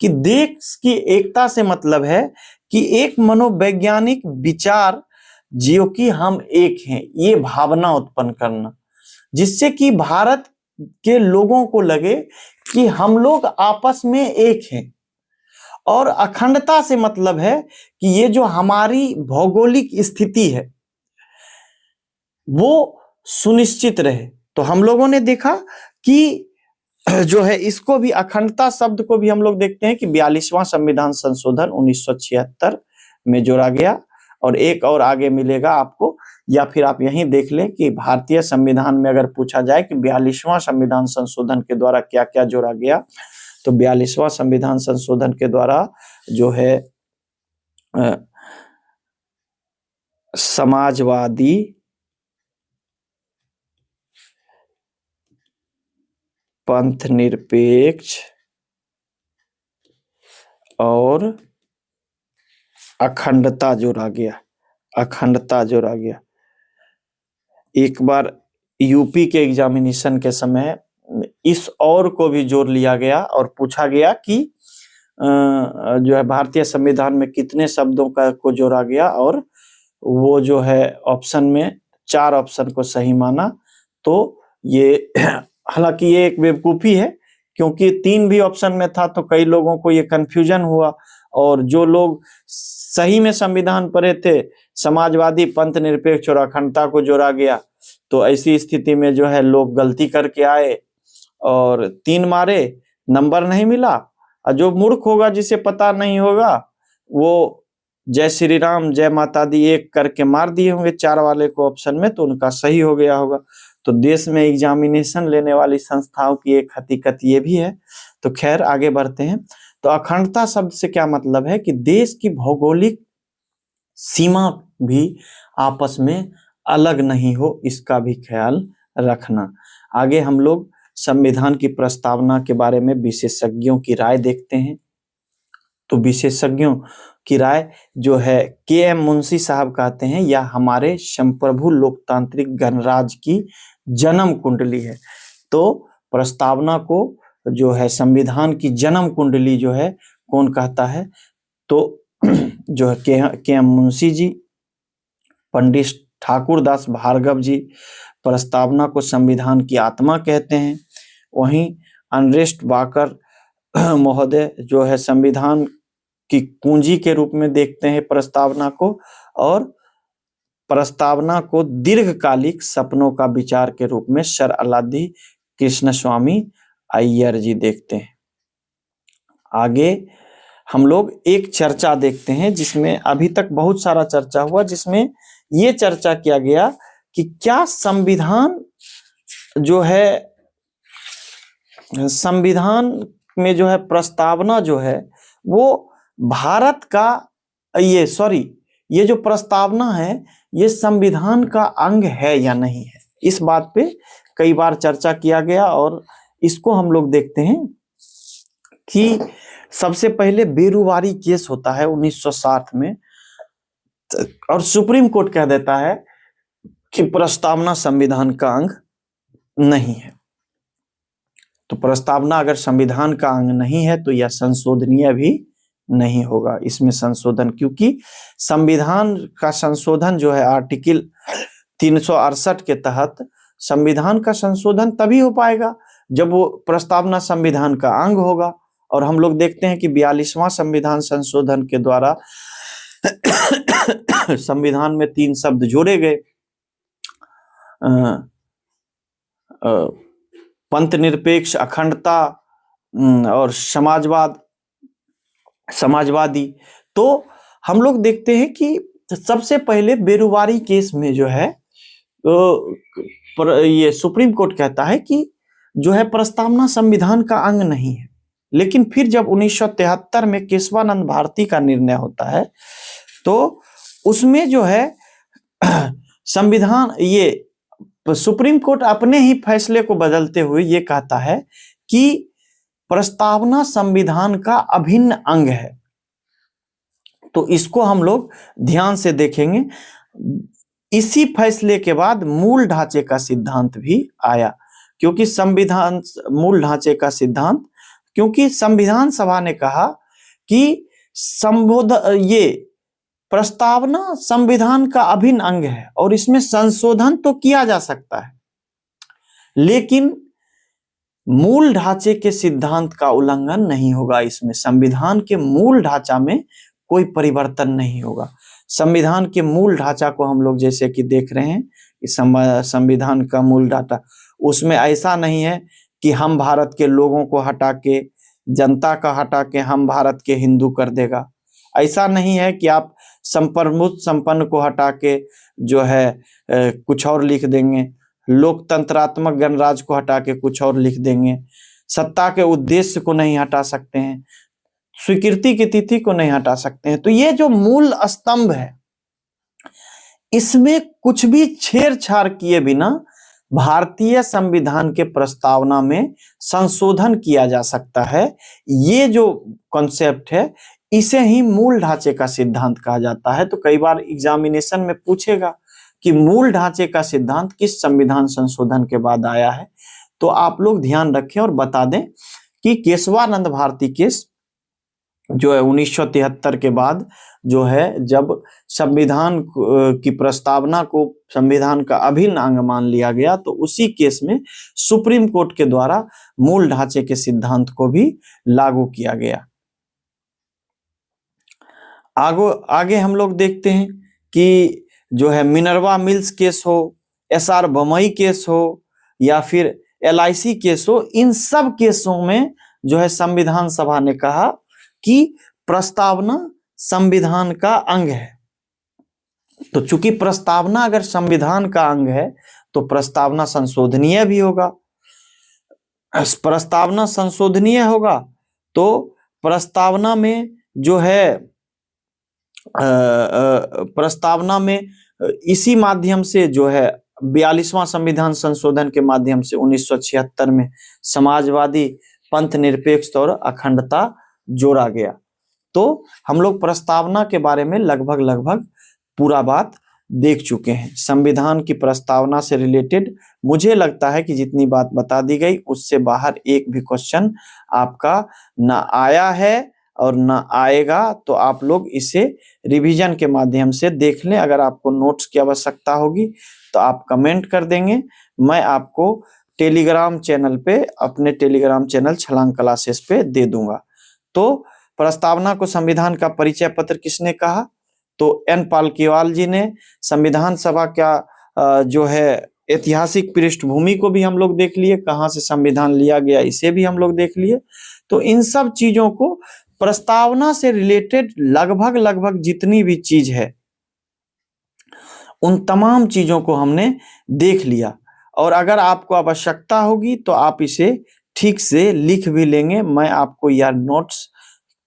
कि देश की एकता से मतलब है कि एक मनोवैज्ञानिक विचार जो कि हम एक हैं, ये भावना उत्पन्न करना, जिससे कि भारत के लोगों को लगे कि हम लोग आपस में एक हैं। और अखंडता से मतलब है कि ये जो हमारी भौगोलिक स्थिति है वो सुनिश्चित रहे। तो हम लोगों ने देखा कि जो है इसको भी, अखंडता शब्द को भी हम लोग देखते हैं कि 42वां संविधान संशोधन 1976 में जोड़ा गया। और एक और आगे मिलेगा आपको, या फिर आप यहीं देख लें कि भारतीय संविधान में अगर पूछा जाए कि 42वां संविधान संशोधन के द्वारा क्या क्या जोड़ा गया, तो 42वां संविधान संशोधन के द्वारा जो है समाजवादी, पंथ निरपेक्ष और अखंडता जोड़ा गया। अखंडता जोड़ा गया। एक बार यूपी के एग्जामिनेशन के समय इस और को भी जोड़ लिया गया और पूछा गया कि जो है भारतीय संविधान में कितने शब्दों का को जोड़ा गया, और वो जो है ऑप्शन में 4 ऑप्शन को सही माना। तो ये हालांकि ये एक बेवकूफी है, क्योंकि 3 भी ऑप्शन में था तो कई लोगों को ये कंफ्यूजन हुआ, और जो लोग सही में संविधान पढ़े थे, समाजवादी, पंथ निरपेक्ष और अखंडता को जोड़ा गया। तो ऐसी स्थिति में जो है लोग गलती करके आए और 3 मारे, नंबर नहीं मिला। और जो मूर्ख होगा, जिसे पता नहीं होगा, वो जय श्री राम जय माता दी एक करके मार दिए होंगे 4 वाले को ऑप्शन में, तो उनका सही हो गया होगा। तो देश में एग्जामिनेशन लेने वाली संस्थाओं की एक हकीकत ये भी है। तो खैर आगे बढ़ते हैं। तो अखंडता शब्द से क्या मतलब है कि देश की भौगोलिक सीमा भी आपस में अलग नहीं हो, इसका भी ख्याल रखना। आगे हम लोग संविधान की प्रस्तावना के बारे में विशेषज्ञों की राय देखते हैं। तो विशेषज्ञों की राय जो है के.एम. मुंशी साहब कहते हैं, यह हमारे संप्रभु लोकतांत्रिक गणराज की जन्म कुंडली है। तो प्रस्तावना को जो है संविधान की जन्म कुंडली जो है कौन कहता है? तो जो है के.एम. मुंशी जी, पंडित ठाकुरदास भार्गव जी प्रस्तावना को संविधान की आत्मा कहते हैं। वहीं अर्नेस्ट वाकर महोदय जो है संविधान की कुंजी के रूप में देखते हैं प्रस्तावना को, और प्रस्तावना को दीर्घकालिक सपनों का विचार के रूप में सर अलादी कृष्णस्वामी अय्यर जी देखते हैं। आगे हम लोग एक चर्चा देखते हैं जिसमें अभी तक बहुत सारा चर्चा हुआ, जिसमें ये चर्चा किया गया कि क्या संविधान जो है, संविधान में जो है प्रस्तावना जो है वो भारत का, ये जो प्रस्तावना है ये संविधान का अंग है या नहीं है। इस बात पे कई बार चर्चा किया गया और इसको हम लोग देखते हैं कि सबसे पहले बेरुवारी केस होता है 1960 में, और सुप्रीम कोर्ट कह देता है कि प्रस्तावना संविधान का अंग नहीं है। तो प्रस्तावना अगर संविधान का अंग नहीं है तो यह संशोधनीय भी नहीं होगा, इसमें संशोधन, क्योंकि संविधान का संशोधन जो है आर्टिकल 368 के तहत संविधान का संशोधन तभी हो पाएगा जब वो प्रस्तावना संविधान का अंग होगा। और हम लोग देखते हैं कि 42वां संविधान संशोधन के द्वारा संविधान में 3 शब्द जोड़े गए, पंथ निरपेक्ष, अखंडता और समाजवादी। तो हम लोग देखते हैं कि सबसे पहले बेरुवारी केस में जो है ये सुप्रीम कोर्ट कहता है कि जो है प्रस्तावना संविधान का अंग नहीं है। लेकिन फिर जब 1973 में केशवानंद भारती का निर्णय होता है तो उसमें जो है संविधान, ये सुप्रीम कोर्ट अपने ही फैसले को बदलते हुए ये कहता है कि प्रस्तावना संविधान का अभिन्न अंग है। तो इसको हम लोग ध्यान से देखेंगे। इसी फैसले के बाद मूल ढांचे का सिद्धांत भी आया, क्योंकि संविधान मूल ढांचे का सिद्धांत, क्योंकि संविधान सभा ने कहा कि ये प्रस्तावना संविधान का अभिन्न अंग है और इसमें संशोधन तो किया जा सकता है, लेकिन मूल ढांचे के सिद्धांत का उल्लंघन नहीं होगा। इसमें संविधान के मूल ढांचा में कोई परिवर्तन नहीं होगा। संविधान के मूल ढांचा को हम लोग जैसे कि देख रहे हैं, संविधान का मूल ढांचा, उसमें ऐसा नहीं है कि हम भारत के लोगों को हटा के, जनता का हटा के हम भारत के हिंदू कर देगा। ऐसा नहीं है कि आप संप्रभुत्व संपन्न को हटा के जो है कुछ और लिख देंगे, लोकतंत्रात्मक गणराज को हटा के कुछ और लिख देंगे, सत्ता के उद्देश्य को नहीं हटा सकते हैं, स्वीकृति की तिथि को नहीं हटा सकते हैं। तो ये जो मूल स्तंभ है, इसमें कुछ भी छेड़छाड़ किए बिना भारतीय संविधान के प्रस्तावना में संशोधन किया जा सकता है। ये जो कॉन्सेप्ट है इसे ही मूल ढांचे का सिद्धांत कहा जाता है। तो कई बार एग्जामिनेशन में पूछेगा कि मूल ढांचे का सिद्धांत किस संविधान संशोधन के बाद आया है, तो आप लोग ध्यान रखें और बता दें कि केशवानंद भारती केस जो है 1973 के बाद जो है, जब संविधान की प्रस्तावना को संविधान का अभिन्न अंग मान लिया गया, तो उसी केस में सुप्रीम कोर्ट के द्वारा मूल ढांचे के सिद्धांत को भी लागू किया गया। आगे हम लोग देखते हैं कि जो है मिनर्वा मिल्स केस हो, SR बमई केस हो, या फिर LIC केस हो, इन सब केसों में जो है संविधान सभा ने कहा कि प्रस्तावना संविधान का अंग है। तो चूंकि प्रस्तावना अगर संविधान का अंग है तो प्रस्तावना संशोधनीय भी होगा। प्रस्तावना संशोधनीय होगा तो प्रस्तावना में जो है प्रस्तावना में इसी माध्यम से जो है 42वां संविधान संशोधन के माध्यम से 1976 में समाजवादी, पंथ निरपेक्ष और अखंडता जोड़ा गया। तो हम लोग प्रस्तावना के बारे में लगभग पूरा बात देख चुके हैं। संविधान की प्रस्तावना से रिलेटेड मुझे लगता है कि जितनी बात बता दी गई उससे बाहर एक भी क्वेश्चन आपका ना आया है और ना आएगा। तो आप लोग इसे रिवीजन के माध्यम से देख लें। अगर आपको नोट्स की आवश्यकता होगी तो आप कमेंट कर देंगे, मैं आपको टेलीग्राम चैनल पे, अपने टेलीग्राम चैनल छलांग क्लासेस पे दे दूंगा। तो प्रस्तावना को संविधान का परिचय पत्र किसने कहा? तो N पालकीवाल जी ने। संविधान सभा का जो है ऐतिहासिक पृष्ठभूमि को भी हम लोग देख लिए, कहाँ से संविधान लिया गया इसे भी हम लोग देख लिए। तो इन सब चीजों को, प्रस्तावना से रिलेटेड लगभग जितनी भी चीज है उन तमाम चीजों को हमने देख लिया। और अगर आपको आवश्यकता होगी तो आप इसे ठीक से लिख भी लेंगे, मैं आपको यह नोट्स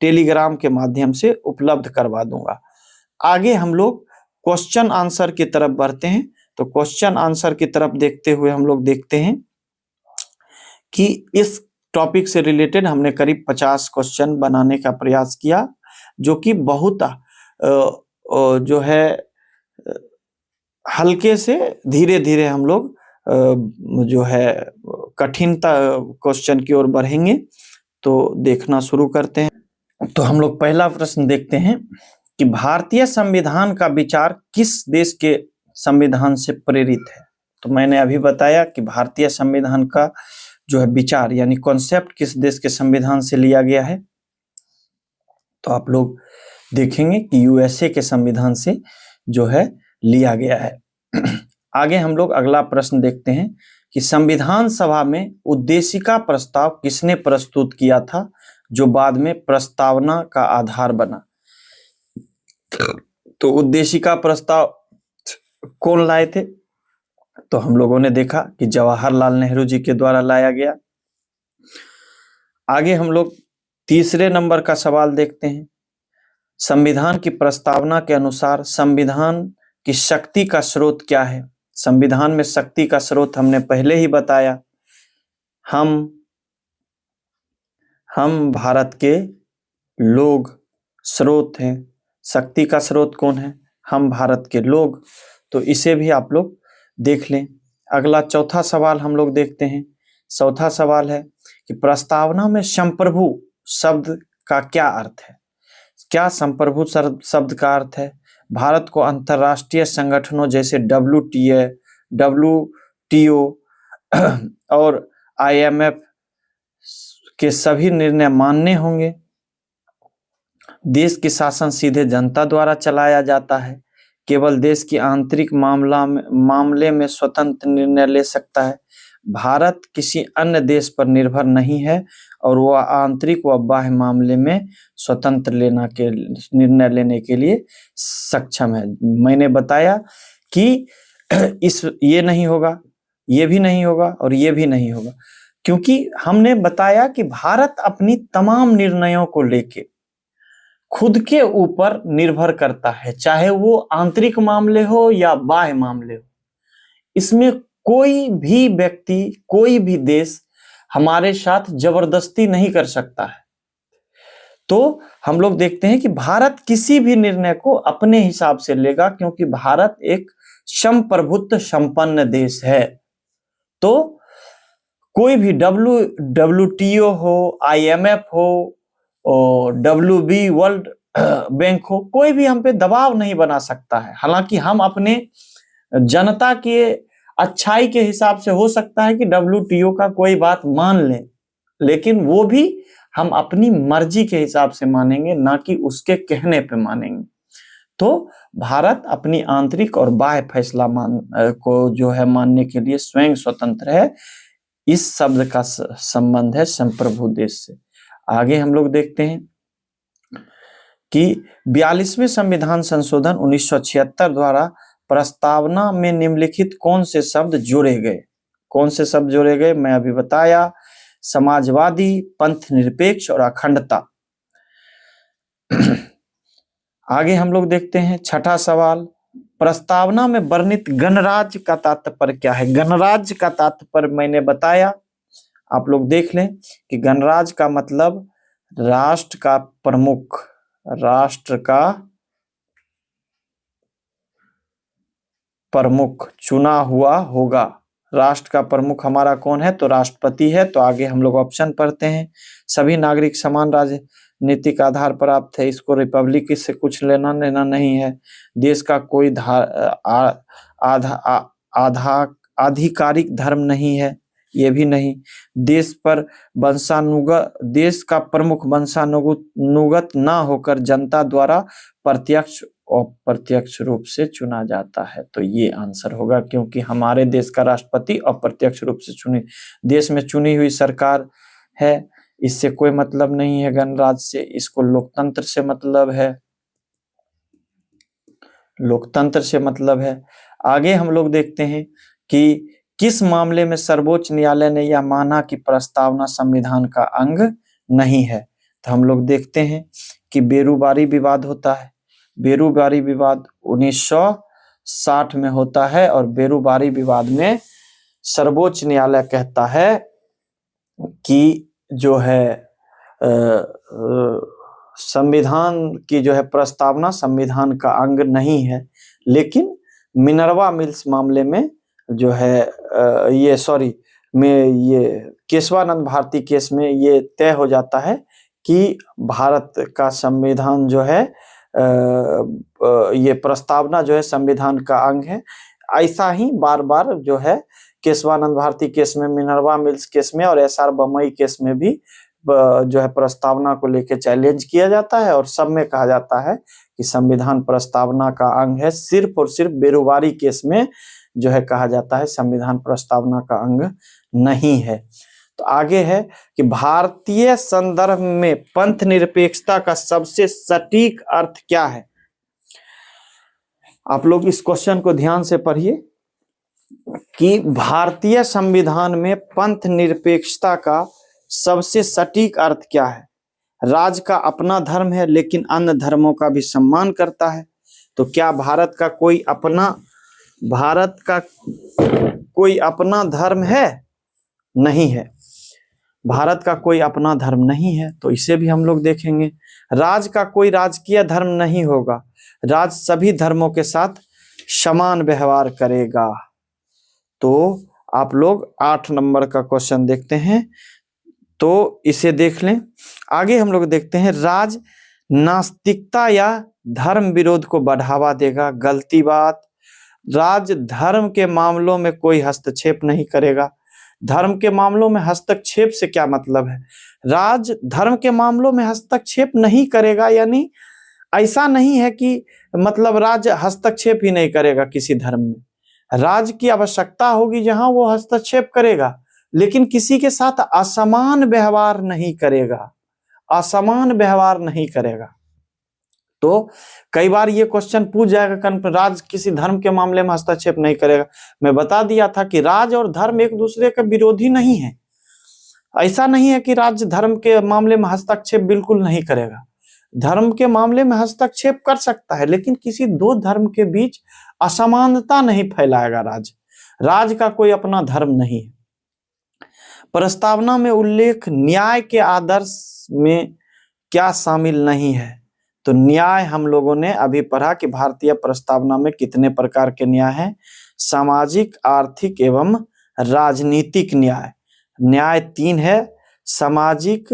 टेलीग्राम के माध्यम से उपलब्ध करवा दूंगा। आगे हम लोग क्वेश्चन आंसर की तरफ बढ़ते हैं। तो क्वेश्चन आंसर की तरफ देखते हुए हम लोग देखते हैं कि इस टॉपिक से रिलेटेड हमने करीब 50 क्वेश्चन बनाने का प्रयास किया, जो कि बहुत जो है हल्के से धीरे धीरे हम लोग जो है कठिनता क्वेश्चन की ओर बढ़ेंगे। तो देखना शुरू करते हैं। तो हम लोग पहला प्रश्न देखते हैं कि भारतीय संविधान का विचार किस देश के संविधान से प्रेरित है। तो मैंने अभी बताया कि भारतीय संविधान का जो है विचार यानी कॉन्सेप्ट किस देश के संविधान से लिया गया है। तो आप लोग देखेंगे कि USA के संविधान से जो है लिया गया है। आगे हम लोग अगला प्रश्न देखते हैं कि संविधान सभा में उद्देशिका प्रस्ताव किसने प्रस्तुत किया था, जो बाद में प्रस्तावना का आधार बना। तो उद्देशिका प्रस्ताव कौन लाए थे? तो हम लोगों ने देखा कि जवाहरलाल नेहरू जी के द्वारा लाया गया। आगे हम लोग तीसरे नंबर का सवाल देखते हैं। संविधान की प्रस्तावना के अनुसार संविधान की शक्ति का स्रोत क्या है? संविधान में शक्ति का स्रोत हमने पहले ही बताया, हम भारत के लोग स्रोत हैं। शक्ति का स्रोत कौन है? हम भारत के लोग। तो इसे भी आप लोग देख लें। अगला चौथा सवाल हम लोग देखते हैं। चौथा सवाल है कि प्रस्तावना में संप्रभु शब्द का क्या अर्थ है? क्या संप्रभु शब्द का अर्थ है? भारत को अंतर्राष्ट्रीय संगठनों जैसे WTO और IMF के सभी निर्णय मानने होंगे। देश की शासन सीधे जनता द्वारा चलाया जाता है। केवल देश की आंतरिक मामले में स्वतंत्र निर्णय ले सकता है। भारत किसी अन्य देश पर निर्भर नहीं है और वह आंतरिक व बाह्य मामले में स्वतंत्र निर्णय लेने के लिए सक्षम है। मैंने बताया कि ये नहीं होगा, ये भी नहीं होगा और ये भी नहीं होगा, क्योंकि हमने बताया कि भारत अपनी तमाम निर्णयों को लेके खुद के ऊपर निर्भर करता है, चाहे वो आंतरिक मामले हो या बाह्य मामले हो। इसमें कोई भी व्यक्ति, कोई भी देश हमारे साथ जबरदस्ती नहीं कर सकता है। तो हम लोग देखते हैं कि भारत किसी भी निर्णय को अपने हिसाब से लेगा, क्योंकि भारत एक संप्रभुत्व संपन्न देश है। तो कोई भी WTO हो, IMF हो और WB वर्ल्ड बैंक हो, कोई भी हम पे दबाव नहीं बना सकता है। हालांकि हम अपने जनता के अच्छाई के हिसाब से हो सकता है कि WTO का कोई बात मान लें, लेकिन वो भी हम अपनी मर्जी के हिसाब से मानेंगे, ना कि उसके कहने पे मानेंगे। तो भारत अपनी आंतरिक और बाह्य फैसला को जो है मानने के लिए स्वयं स्वतंत्र है। इस शब्द का संबंध है संप्रभु देश से। आगे हम लोग देखते हैं कि 42वें संविधान संशोधन 1976 द्वारा प्रस्तावना में निम्नलिखित कौन से शब्द जोड़े गए? कौन से शब्द जोड़े गए? मैं अभी बताया, समाजवादी, पंथ निरपेक्ष और अखंडता। आगे हम लोग देखते हैं छठा सवाल, प्रस्तावना में वर्णित गणराज्य का तात्पर्य क्या है? गणराज्य का तात्पर्य मैंने बताया, आप लोग देख लें कि गणराज्य का मतलब राष्ट्र का प्रमुख, राष्ट्र का प्रमुख चुना हुआ होगा। राष्ट्र का प्रमुख हमारा कौन है? तो राष्ट्रपति है। तो आगे हम लोग ऑप्शन पढ़ते हैं, सभी नागरिक समान राजनीतिक आधार पर प्राप्त है, इसको रिपब्लिक से कुछ लेना देना नहीं है। देश का कोई आधिकारिक धर्म नहीं है, ये भी नहीं। देश पर देश का प्रमुख वंशानुगत ना होकर जनता द्वारा प्रत्यक्ष और प्रत्यक्ष रूप से चुना जाता है। तो ये आंसर होगा, क्योंकि हमारे देश का राष्ट्रपति अप्रत्यक्ष रूप से देश में चुनी हुई सरकार है, इससे कोई मतलब नहीं है गणराज्य से, इसको लोकतंत्र से मतलब है, लोकतंत्र से मतलब है। आगे हम लोग देखते हैं कि किस मामले में सर्वोच्च न्यायालय ने यह माना कि प्रस्तावना संविधान का अंग नहीं है? तो हम लोग देखते हैं कि बेरूबारी विवाद होता है। बेरूबारी विवाद 1960 में होता है और बेरूबारी विवाद में सर्वोच्च न्यायालय कहता है कि जो है संविधान की जो है प्रस्तावना संविधान का अंग नहीं है। लेकिन मिनर्वा मिल्स मामले में जो है ये केशवानंद भारती केस में ये तय हो जाता है कि भारत का संविधान जो है ये प्रस्तावना जो है संविधान का अंग है। ऐसा ही बार बार जो है केशवानंद भारती केस में, मिनर्वा मिल्स केस में और एसआर बम्बई केस में भी जो है प्रस्तावना को लेकर चैलेंज किया जाता है और सब में कहा जाता है कि संविधान प्रस्तावना का अंग है। सिर्फ और सिर्फ बेरूबारी केस में जो है कहा जाता है संविधान प्रस्तावना का अंग नहीं है। तो आगे है कि भारतीय संदर्भ में पंथ निरपेक्षता का सबसे सटीक अर्थ क्या है? आप लोग इस क्वेश्चन को ध्यान से पढ़िए कि भारतीय संविधान में पंथ निरपेक्षता का सबसे सटीक अर्थ क्या है? राज्य का अपना धर्म है लेकिन अन्य धर्मों का भी सम्मान करता है। तो क्या भारत का कोई अपना धर्म है? नहीं है, भारत का कोई अपना धर्म नहीं है। तो इसे भी हम लोग देखेंगे। राज्य का कोई राजकीय धर्म नहीं होगा, राज्य सभी धर्मों के साथ समान व्यवहार करेगा। तो आप लोग 8 नंबर का क्वेश्चन देखते हैं, तो इसे देख लें। आगे हम लोग देखते हैं, राज्य नास्तिकता या धर्म विरोध को बढ़ावा देगा। गलती बात। राज्य धर्म के मामलों में कोई हस्तक्षेप नहीं करेगा। धर्म के मामलों में हस्तक्षेप से क्या मतलब है? राज्य धर्म के मामलों में हस्तक्षेप नहीं करेगा, यानी ऐसा नहीं है कि मतलब राज्य हस्तक्षेप ही नहीं करेगा किसी धर्म में। राज्य की आवश्यकता होगी जहां वो हस्तक्षेप करेगा, लेकिन किसी के साथ असमान व्यवहार नहीं करेगा, असमान व्यवहार नहीं करेगा। तो कई बार ये क्वेश्चन पूछ जाएगा, राज्य किसी धर्म के मामले में हस्तक्षेप नहीं करेगा। मैं बता दिया था कि राज्य और धर्म एक दूसरे के विरोधी नहीं है। ऐसा नहीं है कि राज्य धर्म के मामले में हस्तक्षेप बिल्कुल नहीं करेगा। धर्म के मामले में हस्तक्षेप कर सकता है, लेकिन किसी दो धर्म के बीच असमानता नहीं फैलाएगा राज्य का कोई अपना धर्म नहीं है। प्रस्तावना में उल्लेख न्याय के आदर्श में क्या शामिल नहीं है? तो न्याय हम लोगों ने अभी पढ़ा कि भारतीय प्रस्तावना में कितने प्रकार के न्याय हैं। सामाजिक, आर्थिक एवं राजनीतिक न्याय। न्याय 3 है, सामाजिक,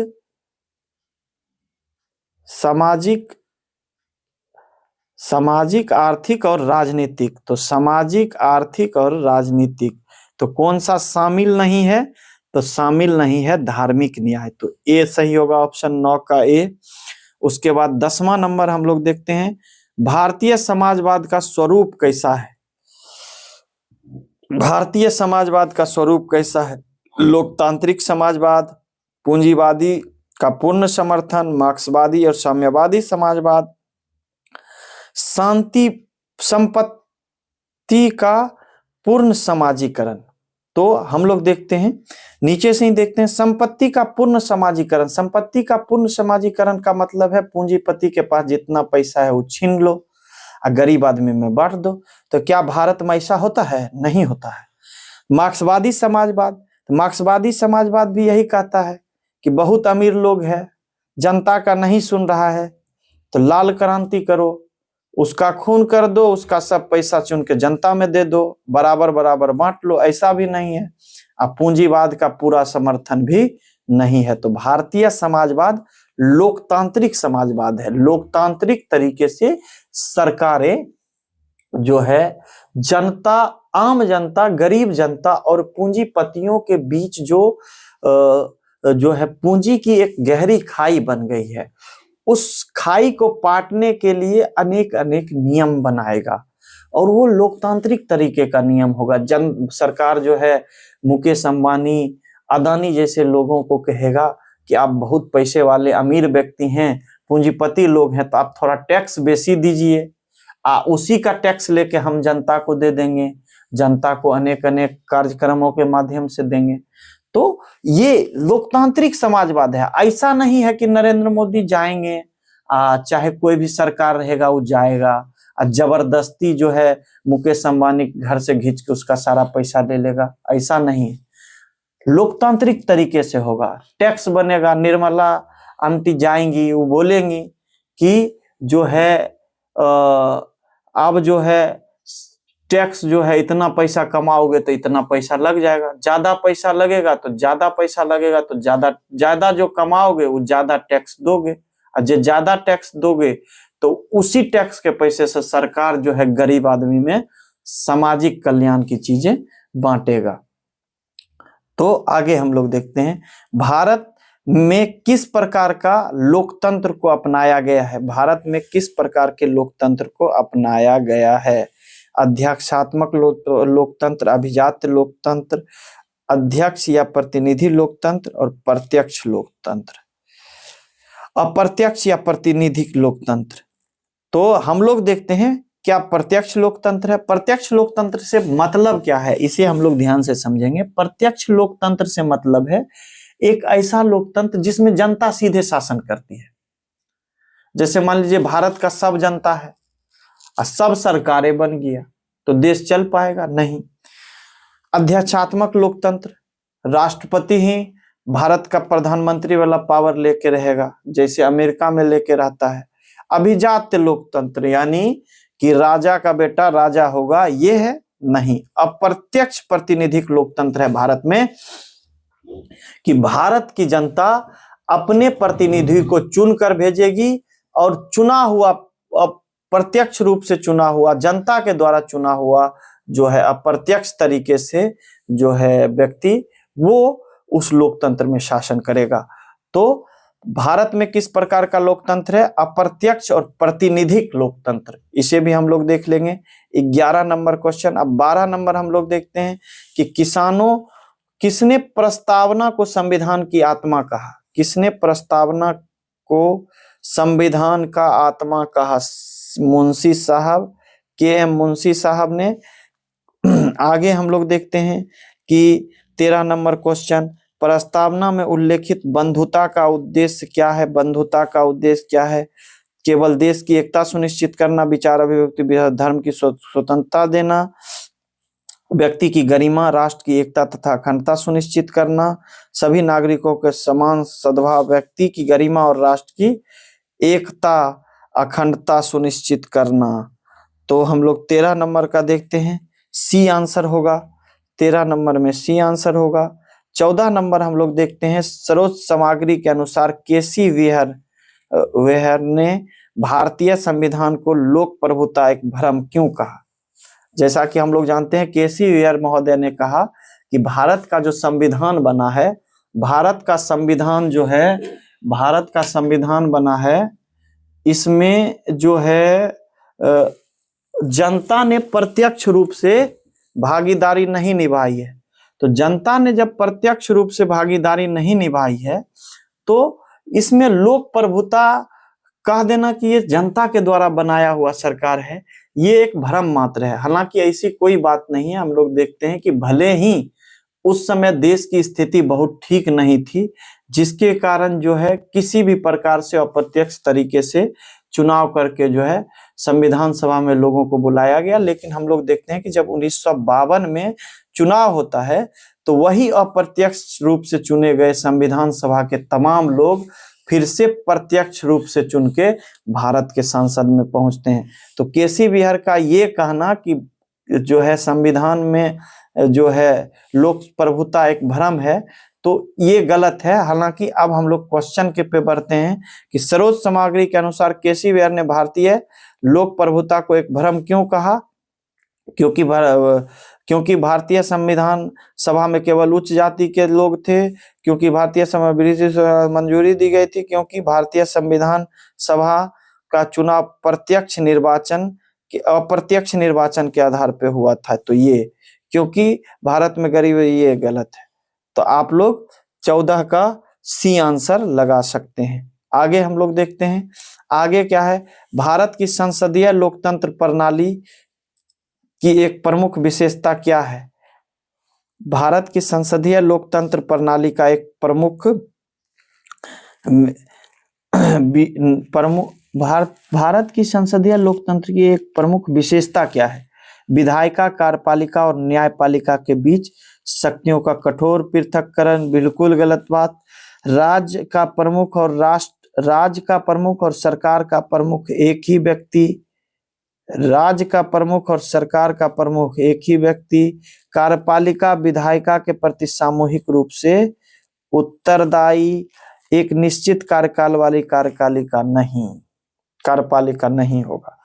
आर्थिक और राजनीतिक। तो सामाजिक, आर्थिक और राजनीतिक। तो कौन सा शामिल नहीं है? तो शामिल नहीं है धार्मिक न्याय। तो ए सही होगा, ऑप्शन 9 का ए। उसके बाद 10वां नंबर हम लोग देखते हैं, भारतीय समाजवाद का स्वरूप कैसा है? भारतीय समाजवाद का स्वरूप कैसा है? लोकतांत्रिक समाजवाद, पूंजीवादी का पूर्ण समर्थन, मार्क्सवादी और साम्यवादी समाजवाद, शांति संपत्ति का पूर्ण समाजीकरण। तो हम लोग देखते हैं, नीचे से ही देखते हैं, संपत्ति का पूर्ण समाजीकरण। संपत्ति का पूर्ण समाजीकरण का मतलब है पूंजीपति के पास जितना पैसा है वो छीन लो और गरीब आदमी में बांट दो। तो क्या भारत में ऐसा होता है? नहीं होता है। मार्क्सवादी समाजवाद, तो मार्क्सवादी समाजवाद भी यही कहता है कि बहुत अमीर लोग हैं, जनता का नहीं सुन रहा है, तो लाल क्रांति करो, उसका खून कर दो, उसका सब पैसा चुन के जनता में दे दो, बराबर बराबर बांट लो। ऐसा भी नहीं है। अब पूंजीवाद का पूरा समर्थन भी नहीं है। तो भारतीय समाजवाद लोकतांत्रिक समाजवाद है। लोकतांत्रिक तरीके से सरकारें जो है जनता, आम जनता, गरीब जनता और पूंजीपतियों के बीच जो है पूंजी की एक गहरी खाई बन गई है, उस खाई को पाटने के लिए अनेक अनेक नियम बनाएगा और वो लोकतांत्रिक तरीके का नियम होगा। सरकार जो है मुकेश अंबानी, अदानी जैसे लोगों को कहेगा कि आप बहुत पैसे वाले अमीर व्यक्ति हैं, पूंजीपति लोग हैं, तो आप थोड़ा टैक्स बेसी दीजिए, उसी का टैक्स लेके हम जनता को दे देंगे, जनता को अनेक अनेक कार्यक्रमों के माध्यम से देंगे। तो ये लोकतांत्रिक समाजवाद है। ऐसा नहीं है कि नरेंद्र मोदी जाएंगे, चाहे कोई भी सरकार रहेगा वो जाएगा जबरदस्ती जो है मुकेश अंबानी घर से घींच के उसका सारा पैसा ले लेगा। ऐसा नहीं है। लोकतांत्रिक तरीके से होगा, टैक्स बनेगा। निर्मला आंटी जाएंगी, वो बोलेंगी कि जो है अब जो है टैक्स जो है इतना पैसा कमाओगे तो इतना पैसा लग जाएगा, ज्यादा पैसा लगेगा तो ज्यादा पैसा लगेगा, तो ज्यादा ज्यादा जो कमाओगे वो ज्यादा टैक्स दोगे, और जो ज्यादा टैक्स दोगे तो उसी टैक्स के पैसे से सरकार जो है गरीब आदमी में सामाजिक कल्याण की चीजें बांटेगा। तो आगे हम लोग देखते हैं, भारत में किस प्रकार का लोकतंत्र को अपनाया गया है? भारत में किस प्रकार के लोकतंत्र को अपनाया गया है? अध्यक्षात्मक लोकतंत्र, अभिजात लोकतंत्र, अध्यक्ष या प्रतिनिधि लोकतंत्र और प्रत्यक्ष लोकतंत्र, अप्रत्यक्ष या प्रतिनिधि लोकतंत्र। तो हम लोग देखते हैं क्या प्रत्यक्ष लोकतंत्र है। प्रत्यक्ष लोकतंत्र से मतलब क्या है, इसे हम लोग ध्यान से समझेंगे। प्रत्यक्ष लोकतंत्र से मतलब है एक ऐसा लोकतंत्र जिसमें जनता सीधे शासन करती है। जैसे मान लीजिए भारत का सब जनता है और सब सरकारें बन गया तो देश चल पाएगा? नहीं। अध्यक्षात्मक लोकतंत्र, राष्ट्रपति ही भारत का प्रधानमंत्री वाला पावर लेके रहेगा जैसे अमेरिका में लेके रहता है। अभिजात लोकतंत्र यानी कि राजा का बेटा राजा होगा, ये है नहीं। अप्रत्यक्ष प्रतिनिधिक लोकतंत्र है भारत में कि भारत की जनता अपने प्रतिनिधि को चुनकर भेजेगी और चुना हुआ, प्रत्यक्ष रूप से चुना हुआ, जनता के द्वारा चुना हुआ जो है अप्रत्यक्ष तरीके से जो है व्यक्ति, वो उस लोकतंत्र में शासन करेगा। तो भारत में किस प्रकार का लोकतंत्र है? अप्रत्यक्ष और प्रतिनिधिक लोकतंत्र। इसे भी हम लोग देख लेंगे। 11 नंबर क्वेश्चन। अब 12 नंबर हम लोग देखते हैं कि किसने प्रस्तावना को संविधान की आत्मा कहा? किसने प्रस्तावना को संविधान का आत्मा कहा? मुंशी साहब, के.एम. मुंशी साहब ने। आगे हम लोग देखते हैं कि 13 नंबर क्वेश्चन, प्रस्तावना में उल्लेखित बंधुता का उद्देश्य क्या है? बंधुता का उद्देश्य क्या है? केवल देश की एकता सुनिश्चित करना, विचार अभिव्यक्ति धर्म की स्वतंत्रता देना, व्यक्ति की गरिमा, राष्ट्र की एकता तथा अखंडता सुनिश्चित करना, सभी नागरिकों के समान सद्भाव, व्यक्ति की गरिमा और राष्ट्र की एकता अखंडता सुनिश्चित करना। तो हम लोग 13 नंबर का देखते हैं, सी आंसर होगा। 13 नंबर में सी आंसर होगा। 14 नंबर हम लोग देखते हैं, सर्वोच्च सामग्री के अनुसार के.सी. वेहर ने भारतीय संविधान को लोक प्रभुता एक भ्रम क्यों कहा? जैसा कि हम लोग जानते हैं के.सी. वेहर महोदय ने कहा कि भारत का जो संविधान बना है, भारत का संविधान जो है, भारत का संविधान बना है, इसमें जो है जनता ने प्रत्यक्ष रूप से भागीदारी नहीं निभाई है। तो जनता ने जब प्रत्यक्ष रूप से भागीदारी नहीं निभाई है तो इसमें लोक प्रभुता कह देना कि ये जनता के द्वारा बनाया हुआ सरकार है, ये एक भ्रम मात्र है। हालांकि ऐसी कोई बात नहीं है। हम लोग देखते हैं कि भले ही उस समय देश की स्थिति बहुत ठीक नहीं थी, जिसके कारण जो है किसी भी प्रकार से अप्रत्यक्ष तरीके से चुनाव करके जो है संविधान सभा में लोगों को बुलाया गया। लेकिन हम लोग देखते हैं कि जब 1952 में चुनाव होता है तो वही अप्रत्यक्ष रूप से चुने गए संविधान सभा के तमाम लोग फिर से प्रत्यक्ष रूप से चुन के भारत के संसद में पहुंचते हैं। तो केसी विहर का ये कहना कि जो है संविधान में जो है लोक प्रभुता एक भ्रम है, तो ये गलत है। हालांकि अब हम लोग क्वेश्चन के पे बढ़ते हैं कि स्रोत सामग्री के अनुसार केसी विहर ने भारतीय लोक प्रभुता को एक भ्रम क्यों कहा? क्योंकि भारतीय संविधान सभा में केवल उच्च जाति के लोग थे, क्योंकि भारतीय ब्रिटिश मंजूरी दी गई थी, क्योंकि भारतीय संविधान सभा का चुनाव अप्रत्यक्ष निर्वाचन के आधार पे हुआ था। तो ये क्योंकि भारत में गरीब, ये गलत है। तो आप लोग 14 का सी आंसर लगा सकते हैं। आगे हम लोग देखते हैं, आगे क्या है? भारत की संसदीय लोकतंत्र प्रणाली की एक प्रमुख विशेषता क्या है? भारत की संसदीय लोकतंत्र प्रणाली का एक भारत की संसदीय लोकतंत्र की एक प्रमुख विशेषता क्या है? विधायिका, कार्यपालिका और न्यायपालिका के बीच शक्तियों का कठोर पृथक्करण, बिल्कुल गलत बात। राज्य का प्रमुख और सरकार का प्रमुख एक ही व्यक्ति, राज्य का प्रमुख और सरकार का प्रमुख एक ही व्यक्ति। कार्यपालिका विधायिका के प्रति सामूहिक रूप से उत्तरदायी, एक निश्चित कार्यकाल वाली कार्यपालिका नहीं होगा।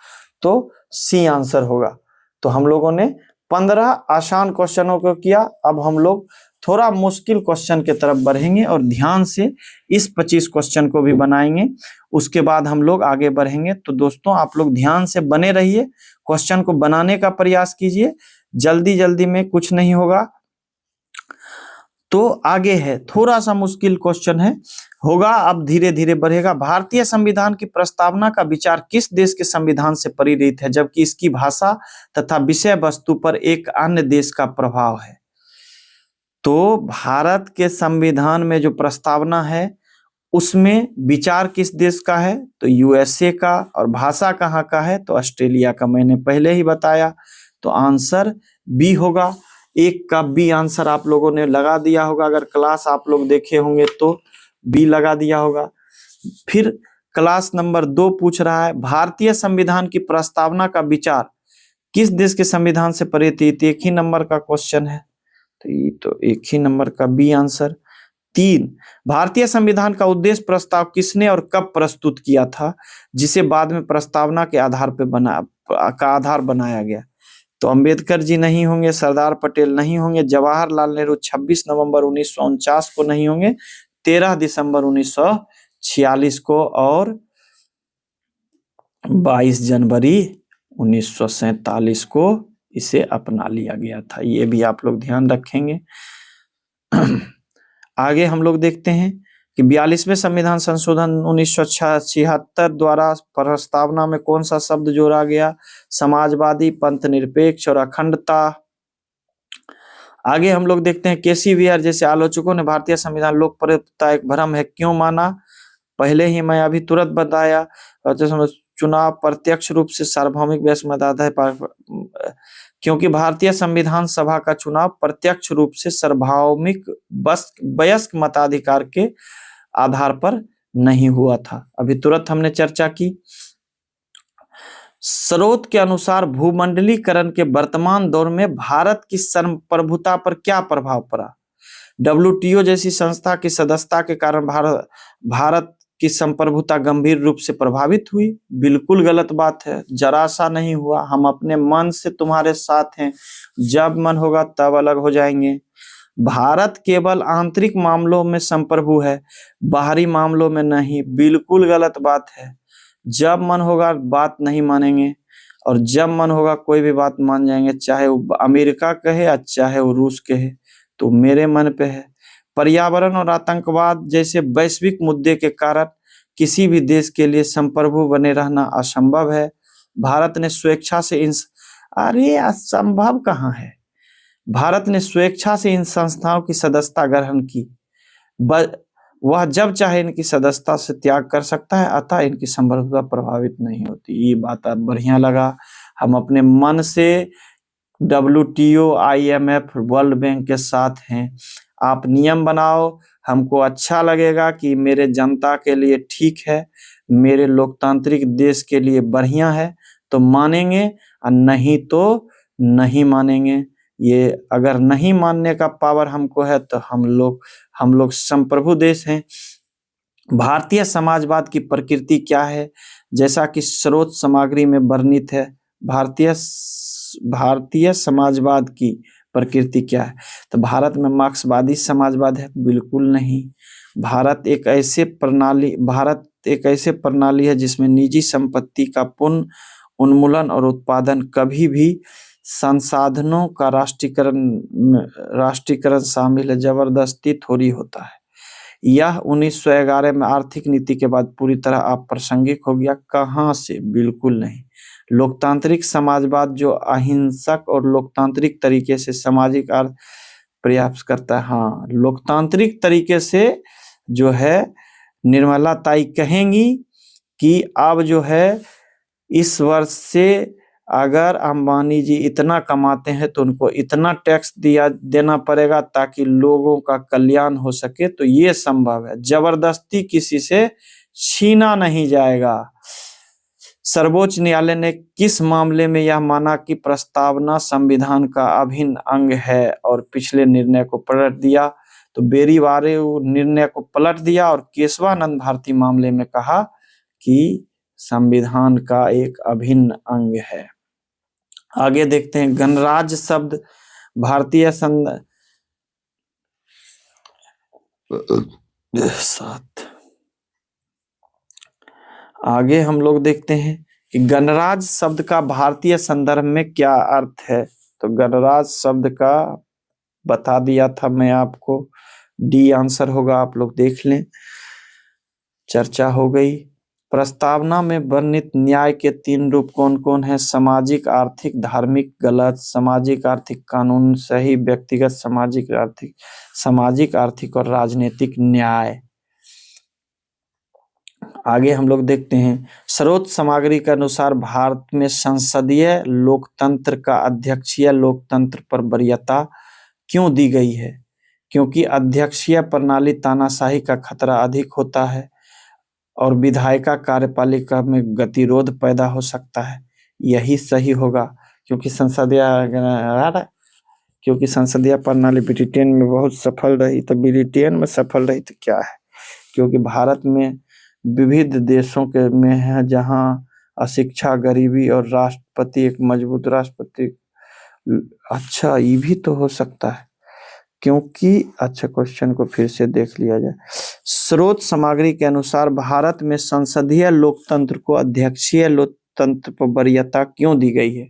तो सी आंसर होगा। तो हम लोगों ने 15 आसान क्वेश्चनों को किया। अब हम लोग थोड़ा मुश्किल क्वेश्चन के तरफ बढ़ेंगे और ध्यान से इस 25 क्वेश्चन को भी बनाएंगे, उसके बाद हम लोग आगे बढ़ेंगे। तो दोस्तों आप लोग ध्यान से बने रहिए, क्वेश्चन को बनाने का प्रयास कीजिए, जल्दी में कुछ नहीं होगा। तो आगे है, थोड़ा सा मुश्किल क्वेश्चन होगा, अब धीरे धीरे बढ़ेगा। भारतीय संविधान की प्रस्तावना का विचार किस देश के संविधान से प्रेरित है, जबकि इसकी भाषा तथा विषय वस्तु पर एक अन्य देश का प्रभाव है? तो भारत के संविधान में जो प्रस्तावना है उसमें विचार किस देश का है? तो यूएसए का। और भाषा कहाँ का है? तो ऑस्ट्रेलिया का, मैंने पहले ही बताया। तो आंसर बी होगा। एक का बी आंसर आप लोगों ने लगा दिया होगा, अगर क्लास आप लोग देखे होंगे तो बी लगा दिया होगा। फिर क्लास नंबर 2 पूछ रहा है, भारतीय संविधान की प्रस्तावना का विचार किस देश के संविधान से प्रेरित? एक ही नंबर का क्वेश्चन है, तो ये तो एक ही नंबर का बी आंसर। 3, भारतीय संविधान का उद्देश्य प्रस्ताव किसने और कब प्रस्तुत किया था, जिसे बाद में प्रस्तावना के आधार बनाया गया? तो अंबेडकर जी नहीं होंगे, सरदार पटेल नहीं होंगे, जवाहरलाल नेहरू 26 नवंबर 1949 को नहीं होंगे, 13 दिसंबर 1946 को और 22 जनवरी 1947 को इसे अपना लिया गया था। ये भी आप लोग ध्यान रखेंगे। आगे हम लोग देखते हैं कि 42वें संविधान संशोधन 1976 द्वारा प्रस्तावना में कौन सा शब्द जोड़ा गया? समाजवादी, पंथ निरपेक्ष और अखंडता। आगे हम लोग देखते हैं, केसी विहर जैसे आलोचकों ने भारतीय संविधान लोक प्रभुता एक भ्रम है क्यों माना? पहले ही मैं अभी तुरंत बताया। चुनाव प्रत्यक्ष रूप से सार्वभौमिक वयस्क मताधिकार है, क्योंकि भारतीय संविधान सभा का चुनाव प्रत्यक्ष रूप से सार्वभौमिक वयस्क मताधिकार के आधार पर नहीं हुआ था, अभी तुरंत हमने चर्चा की। स्रोत के अनुसार भूमंडलीकरण के वर्तमान दौर में भारत की संप्रभुता पर क्या प्रभाव पड़ा? WTO जैसी संस्था की सदस्यता के कारण भारत की संप्रभुता गंभीर रूप से प्रभावित हुई? बिल्कुल गलत बात है, जरा सा नहीं हुआ। हम अपने मन से तुम्हारे साथ हैं, जब मन होगा तब अलग हो जाएंगे। भारत केवल आंतरिक मामलों में संप्रभु है, बाहरी मामलों में नहीं। बिल्कुल गलत बात है, जब मन होगा बात नहीं मानेंगे। और जब मन होगा कोई भी बात मान जाएंगे, चाहे वो अमेरिका कहे या चाहे वो रूस कहे, तो मेरे मन पे है। पर्यावरण और आतंकवाद जैसे वैश्विक मुद्दे के कारण किसी भी देश के लिए संप्रभु बने रहना असंभव है। भारत ने स्वेच्छा से इन अरे असंभव कहाँ है, भारत ने स्वेच्छा से इन संस्थाओं की सदस्यता ग्रहण की। वह जब चाहे इनकी सदस्यता से त्याग कर सकता है, अतः इनकी संप्रभुता प्रभावित नहीं होती। ये बात आप बढ़िया लगा। हम अपने मन से WTO, IMF, वर्ल्ड बैंक के साथ हैं। आप नियम बनाओ, हमको अच्छा लगेगा कि मेरे जनता के लिए ठीक है, मेरे लोकतांत्रिक देश के लिए बढ़िया है, तो मानेंगे, और नहीं तो नहीं मानेंगे। ये अगर नहीं मानने का पावर हमको है तो हम लोग संप्रभु देश हैं। भारतीय समाजवाद की प्रकृति क्या है? जैसा कि स्रोत सामग्री में वर्णित है, भारतीय समाजवाद की प्रकृति क्या है? तो भारत में मार्क्सवादी समाजवाद है? बिल्कुल नहीं। भारत एक ऐसे प्रणाली है जिसमें निजी संपत्ति का पूर्ण उन्मूलन और उत्पादन, कभी भी संसाधनों का राष्ट्रीयकरण शामिल है, जबरदस्ती थोड़ी होता है। यह 1911 में आर्थिक नीति के बाद पूरी तरह अप्रासंगिक हो गया। कहाँ से? बिल्कुल नहीं। लोकतांत्रिक समाजवाद जो अहिंसक और लोकतांत्रिक तरीके से सामाजिक अर्थ प्रयास करता है। हाँ, लोकतांत्रिक तरीके से जो है, निर्मला ताई कहेंगी कि अब जो है इस वर्ष से अगर अंबानी जी इतना कमाते हैं तो उनको इतना टैक्स देना पड़ेगा ताकि लोगों का कल्याण हो सके, तो ये संभव है। जबरदस्ती किसी से छीना नहीं जाएगा। सर्वोच्च न्यायालय ने किस मामले में यह माना कि प्रस्तावना संविधान का अभिन्न अंग है और पिछले निर्णय को पलट दिया? तो बेरीवारे निर्णय को पलट दिया और केशवानंद भारती मामले में कहा कि संविधान का एक अभिन्न अंग है। आगे देखते हैं, गणराज्य शब्द भारतीय आगे हम लोग देखते हैं कि गणराज्य शब्द का भारतीय संदर्भ में क्या अर्थ है। तो गणराज्य शब्द का बता दिया था मैं आपको, डी आंसर होगा, आप लोग देख लें। चर्चा हो गई। प्रस्तावना में वर्णित न्याय के 3 रूप कौन कौन है? सामाजिक, आर्थिक, धार्मिक। गलत। सामाजिक आर्थिक कानून सही। व्यक्तिगत सामाजिक आर्थिक और राजनीतिक न्याय। आगे हम लोग देखते हैं, स्रोत सामग्री के अनुसार भारत में संसदीय लोकतंत्र का अध्यक्षीय लोकतंत्र पर वरीयता क्यों दी गई है? क्योंकि अध्यक्षीय प्रणाली तानाशाही का खतरा अधिक होता है और विधायिका कार्यपालिका में गतिरोध पैदा हो सकता है। यही सही होगा, क्योंकि संसदीय प्रणाली ब्रिटेन में बहुत सफल रही। तो ब्रिटेन में सफल रही तो क्या है, क्योंकि भारत में विविध देशों के में है जहां अशिक्षा, गरीबी और राष्ट्रपति एक मजबूत राष्ट्रपति। अच्छा, ये भी तो हो सकता है, क्योंकि अच्छा, क्वेश्चन को फिर से देख लिया जाए। स्रोत सामग्री के अनुसार भारत में संसदीय लोकतंत्र को अध्यक्षीय लोकतंत्र पर वरीयता क्यों दी गई है?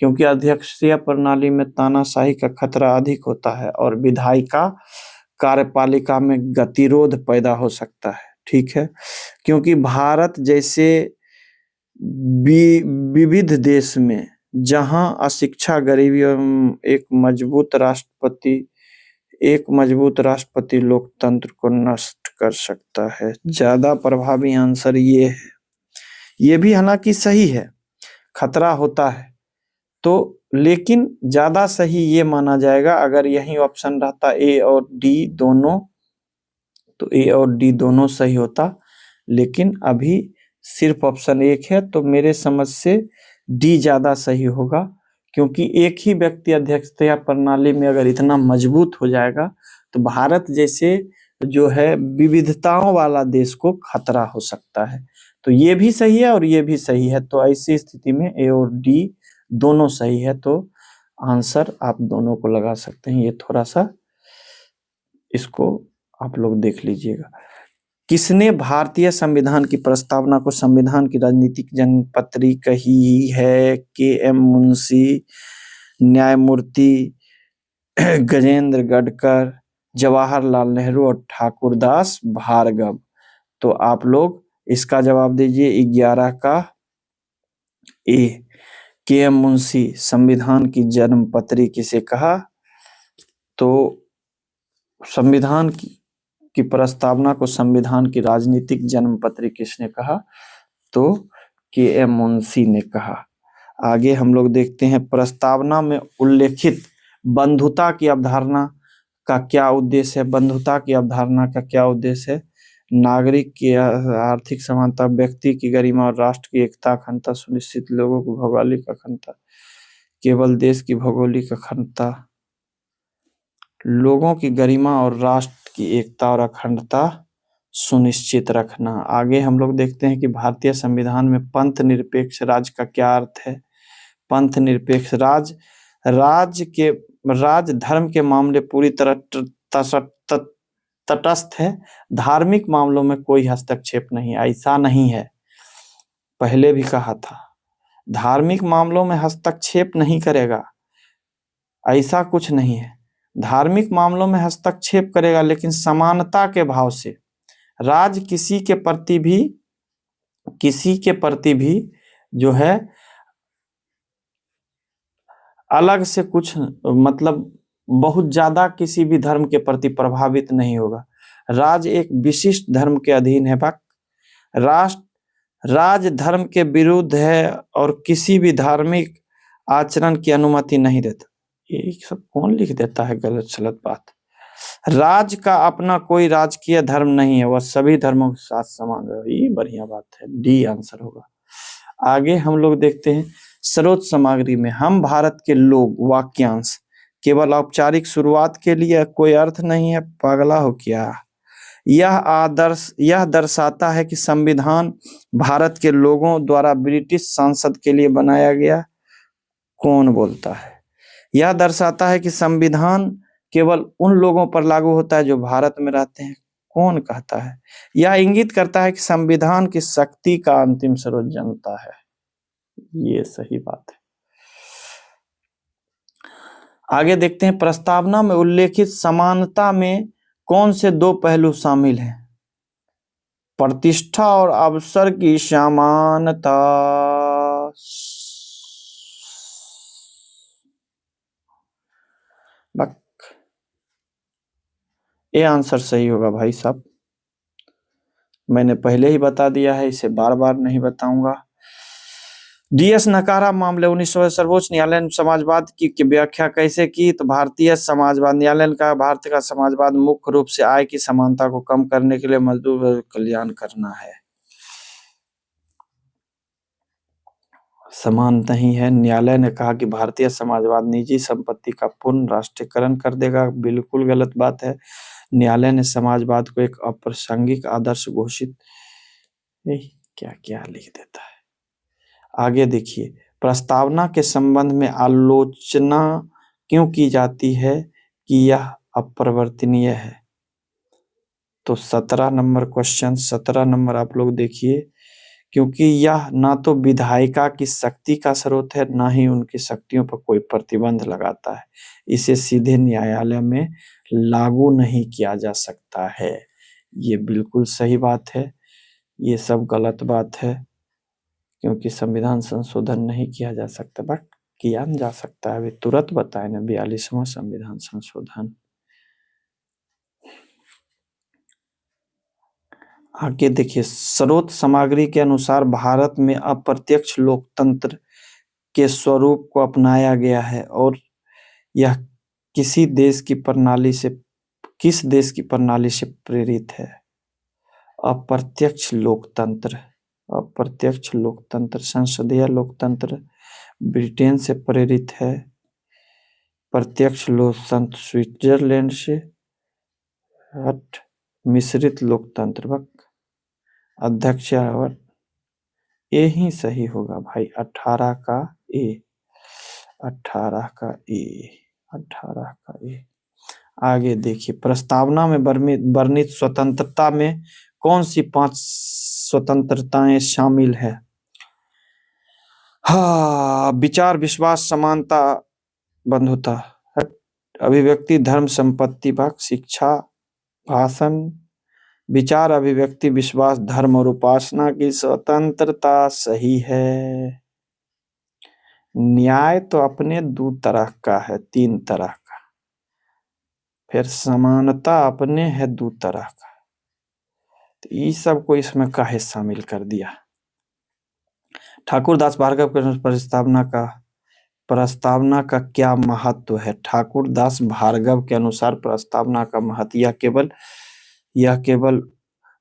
क्योंकि अध्यक्षीय प्रणाली में तानाशाही का खतरा अधिक होता है और विधायिका कार्यपालिका में गतिरोध पैदा हो सकता है। ठीक है, क्योंकि भारत जैसे विविध देश में जहां अशिक्षा, गरीबी और एक मजबूत राष्ट्रपति लोकतंत्र को नष्ट कर सकता है। ज्यादा प्रभावी आंसर ये है। ये भी हालांकि सही है, खतरा होता है तो, लेकिन ज्यादा सही ये माना जाएगा अगर यही ऑप्शन रहता A और D दोनों, तो A और D दोनों सही होता। लेकिन अभी सिर्फ ऑप्शन 1 है, तो मेरे समझ से D ज्यादा सही होगा, क्योंकि एक ही व्यक्ति अध्यक्षता प्रणाली में अगर इतना मजबूत हो जाएगा तो भारत जैसे जो है विविधताओं वाला देश को खतरा हो सकता है। तो ये भी सही है और ये भी सही है, तो ऐसी स्थिति में A और D दोनों सही है, तो आंसर आप दोनों को लगा सकते हैं। ये थोड़ा सा इसको आप लोग देख लीजिएगा। किसने भारतीय संविधान की प्रस्तावना को संविधान की राजनीतिक जनपत्री कही है? के.एम. मुंशी, न्यायमूर्ति गजेंद्र गढ़कर, जवाहरलाल नेहरू और ठाकुरदास भार्गव। तो आप लोग इसका जवाब दीजिए 11 का ए। के.एम. मुंशी संविधान की जन्मपत्री किसे कहा? तो संविधान की प्रस्तावना को संविधान की राजनीतिक जन्मपत्री किसने कहा? तो के.एम. मुंशी ने कहा। आगे हम लोग देखते हैं, प्रस्तावना में उल्लेखित बंधुता की अवधारणा का क्या उद्देश्य है? बंधुता की अवधारणा का क्या उद्देश्य है? नागरिक की आर्थिक समानता, व्यक्ति की गरिमा और राष्ट्र की एकता अखंडता सुनिश्चित, लोगों की भौगोलिक अखंडता, केवल देश की भौगोलिक अखंडता, लोगों की गरिमा और राष्ट्र की एकता और अखंडता सुनिश्चित रखना। आगे हम लोग देखते हैं कि भारतीय संविधान में पंथ निरपेक्ष राज्य का क्या अर्थ है? पंथ निरपेक्ष राज धर्म के मामले पूरी तरह तटस्थ है, धार्मिक मामलों में कोई हस्तक्षेप नहीं। ऐसा नहीं है, पहले भी कहा था, धार्मिक मामलों में हस्तक्षेप नहीं करेगा, ऐसा कुछ नहीं है। धार्मिक मामलों में हस्तक्षेप करेगा लेकिन समानता के भाव से। राज किसी के प्रति भी जो है अलग से कुछ मतलब बहुत ज्यादा किसी भी धर्म के प्रति प्रभावित नहीं होगा। राज एक विशिष्ट धर्म के अधीन है। राज धर्म के विरुद्ध है और किसी भी धार्मिक आचरण की अनुमति नहीं देता। ये सब कौन लिख देता है गलत सलत बात? राज का अपना कोई राजकीय धर्म नहीं है, वह सभी धर्मों के साथ समान है। ये बढ़िया बात है, डी आंसर होगा। आगे हम लोग देखते हैं, स्रोत सामग्री में हम भारत के लोग वाक्यांश केवल औपचारिक शुरुआत के लिए कोई अर्थ नहीं है, पागला हो क्या? यह दर्शाता है कि संविधान भारत के लोगों द्वारा ब्रिटिश संसद के लिए बनाया गया। कौन बोलता है? यह दर्शाता है कि संविधान केवल उन लोगों पर लागू होता है जो भारत में रहते हैं। कौन कहता है? यह इंगित करता है कि संविधान की शक्ति का अंतिम स्रोत जनता है। ये सही बात है। आगे देखते हैं, प्रस्तावना में उल्लेखित समानता में कौन से दो पहलू शामिल हैं? प्रतिष्ठा और अवसर की समानता। ये आंसर सही होगा भाई साहब, मैंने पहले ही बता दिया है, इसे बार बार नहीं बताऊंगा। डीएस नकारा मामले 1900 सर्वोच्च न्यायालय ने समाजवाद की व्याख्या कैसे की? तो भारतीय समाजवाद न्यायालय का भारत का समाजवाद मुख्य रूप से आय की समानता को कम करने के लिए मजदूर कल्याण करना है। समान नहीं है। न्यायालय ने कहा कि भारतीय समाजवाद निजी संपत्ति का पूर्ण राष्ट्रीयकरण कर देगा। बिल्कुल गलत बात है। न्यायालय ने समाजवाद को एक अप्रासंगिक आदर्श घोषित क्या क्या लिख देता है। आगे देखिए, प्रस्तावना के संबंध में आलोचना क्यों की जाती है कि यह अपरिवर्तनीय है? तो 17 नंबर क्वेश्चन, 17 नंबर आप लोग देखिए, क्योंकि यह ना तो विधायिका की शक्ति का स्रोत है, ना ही उनकी शक्तियों पर कोई प्रतिबंध लगाता है। इसे सीधे न्यायालय में लागू नहीं किया जा सकता है। ये बिल्कुल सही बात है, ये सब गलत बात है, क्योंकि संविधान संशोधन नहीं किया जा सकता, बट किया जा सकता है। अभी तुरंत बताए ना, 42वां संविधान संशोधन। आगे देखिए, स्रोत सामग्री के अनुसार भारत में अप्रत्यक्ष लोकतंत्र के स्वरूप को अपनाया गया है और यह किस देश की प्रणाली से प्रेरित है? अप्रत्यक्ष लोकतंत्र संसदीय लोकतंत्र ब्रिटेन से प्रेरित है। प्रत्यक्ष लोकतंत्र स्विट्जरलैंड से। मिश्रित लोकतंत्र अध्यक्ष, यही सही होगा भाई, 18 का ए। आगे देखिए, प्रस्तावना में वर्णित स्वतंत्रता में कौन सी 5 स्वतंत्रताएं शामिल है? हाँ, विचार, विश्वास, समानता, बंधुता, अभिव्यक्ति, धर्म, संपत्ति, भाग, शिक्षा, भाषण, विचार, अभिव्यक्ति, विश्वास, धर्म और उपासना की स्वतंत्रता सही है। न्याय तो अपने 2 तरह का है, 3 तरह का। फिर समानता अपने है 2 तरह का। तो ये सब को इसमें काहे शामिल कर दिया? ठाकुरदास भार्गव के प्रस्तावना का क्या महत्व है? ठाकुरदास भार्गव के अनुसार प्रस्तावना का महत्व यह केवल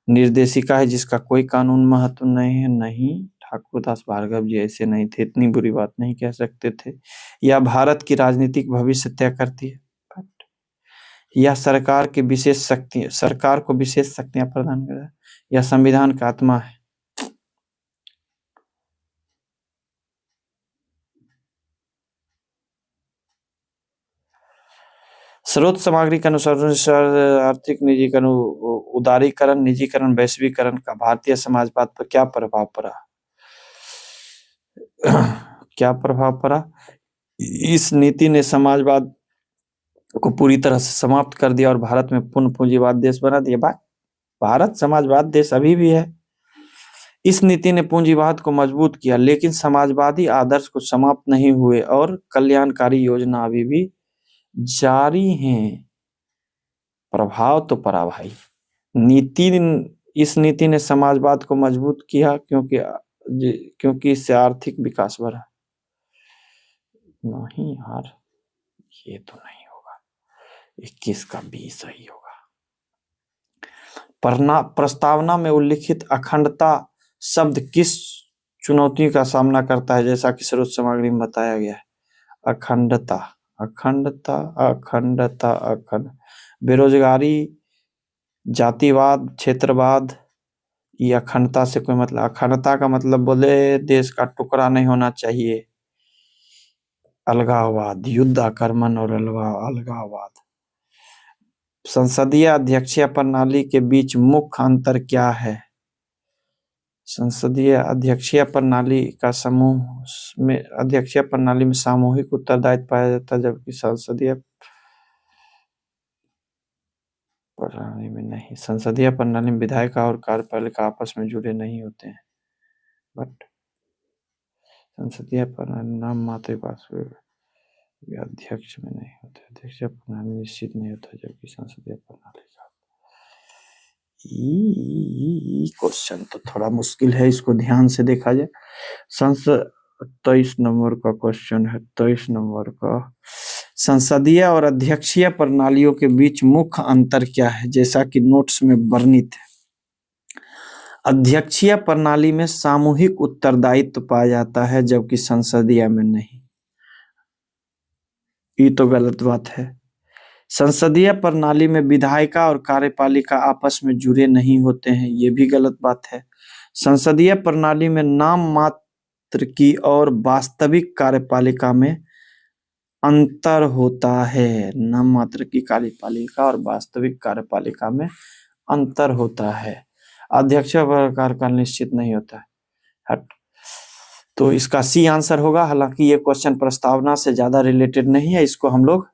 निर्देशिका है जिसका कोई कानून महत्व नहीं है। नहीं, ठाकुरदास भार्गव जी ऐसे नहीं थे, इतनी बुरी बात नहीं कह सकते थे। यह भारत की राजनीतिक भविष्य तय करती है। यह सरकार को विशेष शक्तियां प्रदान करता है। यह संविधान का आत्मा है। स्रोत सामग्री के अनुसार आर्थिक निजीकरण, उदारीकरण, निजीकरण, वैश्वीकरण का भारतीय समाजवाद पर क्या प्रभाव पड़ा? क्या प्रभाव पड़ा? इस नीति ने समाजवाद को पूरी तरह से समाप्त कर दिया और भारत में पूर्ण पूंजीवाद देश बना दिया। भारत समाजवाद देश अभी भी है। इस नीति ने पूंजीवाद को मजबूत किया, लेकिन समाजवादी आदर्श को समाप्त नहीं हुए और कल्याणकारी योजना अभी भी जारी हैं। प्रभाव तो पड़ा भाई। इस नीति ने समाजवाद को मजबूत किया क्योंकि इससे आर्थिक विकास बढ़ा। नहीं यार, ये तो नहीं होगा। 21 का 20 सही होगा। प्रस्तावना में उल्लिखित अखंडता शब्द किस चुनौती का सामना करता है? जैसा कि स्रोत सामग्री में बताया गया है। अखंडता, बेरोजगारी, जातिवाद, क्षेत्रवाद। ये अखंडता से कोई मतलब, अखंडता का मतलब बोले देश का टुकड़ा नहीं होना चाहिए। अलगाववाद, युद्ध, आक्रमण और अलगाववाद। संसदीय अध्यक्षीय प्रणाली के बीच मुख्य अंतर क्या है? संसदीय अध्यक्षीय प्रणाली में सामूहिक उत्तरदायित्व पाया जाता है, जबकि संसदीय प्रणाली में नहीं। संसदीय प्रणाली में विधायिका और कार्यपालिका आपस में जुड़े नहीं होते हैं, बट संसदीय प्रणाली नाम मात्र अध्यक्ष में नहीं होते। अध्यक्षीय प्रणाली निश्चित नहीं होता, जबकि संसदीय प्रणाली का। क्वेश्चन तो थोड़ा मुश्किल है, इसको ध्यान से देखा जाए। 23 नंबर का क्वेश्चन है। 23 नंबर का, संसदीय और अध्यक्षीय प्रणालियों के बीच मुख्य अंतर क्या है? जैसा कि नोट्स में वर्णित है। अध्यक्षीय प्रणाली में सामूहिक उत्तरदायित्व पाया जाता है, जबकि संसदीय में नहीं। ये तो गलत बात है। संसदीय प्रणाली में विधायिका और कार्यपालिका आपस में जुड़े नहीं होते हैं, ये भी गलत बात है। संसदीय प्रणाली में नाम मात्र की और वास्तविक कार्यपालिका में अंतर होता है। नाम मात्र की कार्यपालिका और वास्तविक कार्यपालिका में अंतर होता है। अध्यक्ष कार्यकाल निश्चित नहीं होता है। तो इसका सी आंसर होगा। हालांकि ये क्वेश्चन प्रस्तावना से ज्यादा रिलेटेड नहीं है, इसको हम लोग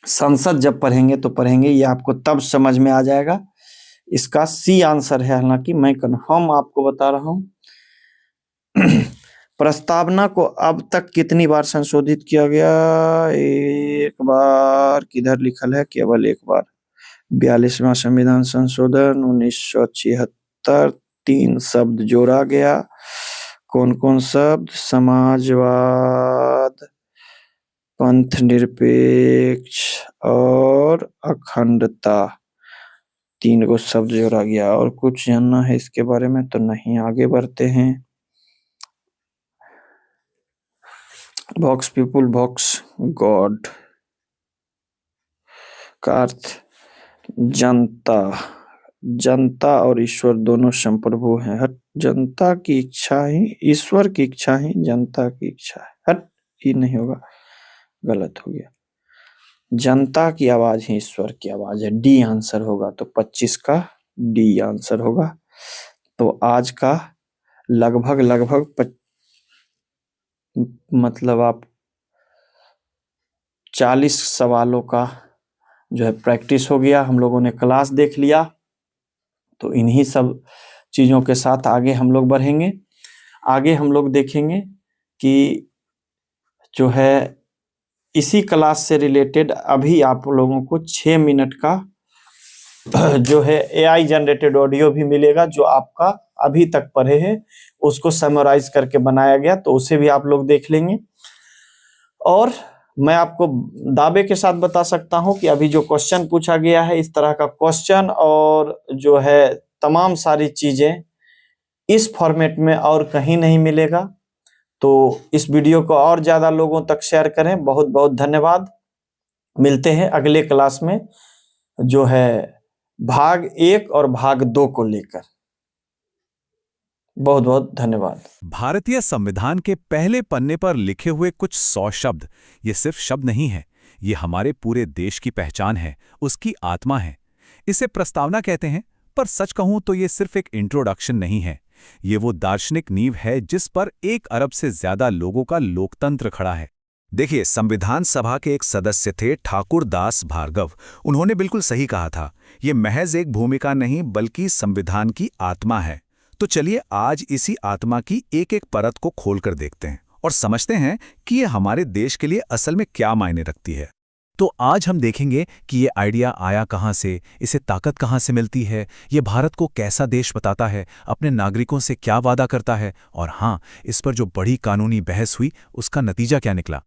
संसद जब पढ़ेंगे तो पढ़ेंगे, ये आपको तब समझ में आ जाएगा। इसका सी आंसर है, हालांकि मैं कन्फर्म आपको बता रहा हूं। प्रस्तावना को अब तक कितनी बार संशोधित किया गया? एक बार। किधर लिखल है? केवल एक बार। 42वां संविधान संशोधन 1976। 3 शब्द जोड़ा गया। कौन कौन शब्द? समाजवाद, पंथ निरपेक्ष और अखंडता। 3 को शब्द जोड़ा गया। और कुछ जानना है इसके बारे में तो नहीं, आगे बढ़ते हैं। वॉक्स पीपुल, वॉक्स गॉड का अर्थ जनता। जनता और ईश्वर दोनों संप्रभु हैं। हट, जनता की इच्छा ही ईश्वर की इच्छा ही जनता की इच्छा है। हट, ये नहीं होगा, गलत हो गया। जनता की आवाज ही ईश्वर की आवाज है। डी आंसर होगा। तो 25 का डी आंसर होगा। तो आज का लगभग मतलब आप 40 सवालों का जो है प्रैक्टिस हो गया, हम लोगों ने क्लास देख लिया। तो इन्हीं सब चीज़ों के साथ आगे हम लोग बढ़ेंगे। आगे हम लोग देखेंगे कि जो है इसी क्लास से रिलेटेड अभी आप लोगों को 6 मिनट का जो है एआई जनरेटेड ऑडियो भी मिलेगा, जो आपका अभी तक पढ़े हैं उसको समराइज करके बनाया गया, तो उसे भी आप लोग देख लेंगे। और मैं आपको दावे के साथ बता सकता हूं कि अभी जो क्वेश्चन पूछा गया है, इस तरह का क्वेश्चन और जो है तमाम सारी चीजें इस फॉर्मेट में और कहीं नहीं मिलेगा। तो इस वीडियो को और ज्यादा लोगों तक शेयर करें। बहुत बहुत धन्यवाद। मिलते हैं अगले क्लास में जो है भाग 1 और भाग 2 को लेकर। बहुत बहुत धन्यवाद।
भारतीय संविधान के पहले पन्ने पर लिखे हुए कुछ 100 शब्द, ये सिर्फ शब्द नहीं है, ये हमारे पूरे देश की पहचान है, उसकी आत्मा है। इसे प्रस्तावना कहते हैं, पर सच कहूं तो ये सिर्फ एक इंट्रोडक्शन नहीं है। ये वो दार्शनिक नींव है जिस पर 1 अरब से ज्यादा लोगों का लोकतंत्र खड़ा है। देखिए, संविधान सभा के एक सदस्य थे ठाकुर दास भार्गव। उन्होंने बिल्कुल सही कहा था, ये महज एक भूमिका नहीं बल्कि संविधान की आत्मा है। तो चलिए आज इसी आत्मा की एक एक परत को खोलकर देखते हैं और समझते हैं कि ये हमारे देश के लिए असल में क्या मायने रखती है। तो आज हम देखेंगे कि ये आइडिया आया कहाँ से, इसे ताकत कहाँ से मिलती है, ये भारत को कैसा देश बताता है, अपने नागरिकों से क्या वादा करता है, और हाँ, इस पर जो बड़ी कानूनी बहस हुई उसका नतीजा क्या निकला।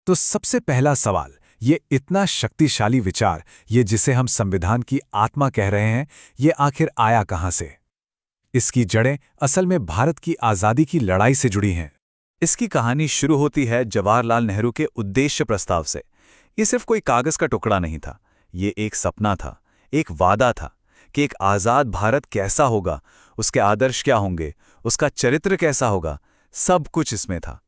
तो सबसे पहला सवाल, ये इतना शक्तिशाली विचार, ये जिसे हम संविधान की आत्मा कह रहे हैं, ये आखिर आया कहाँ से? इसकी जड़ें असल में भारत की आज़ादी की लड़ाई से जुड़ी हैं। इसकी कहानी शुरू होती है जवाहरलाल नेहरू के उद्देश्य प्रस्ताव से। ये सिर्फ कोई कागज़ का टुकड़ा नहीं था, ये एक सपना था, एक वादा था कि एक आज़ाद भारत कैसा होगा, उसके आदर्श क्या होंगे, उसका चरित्र कैसा होगा, सब कुछ इसमें था।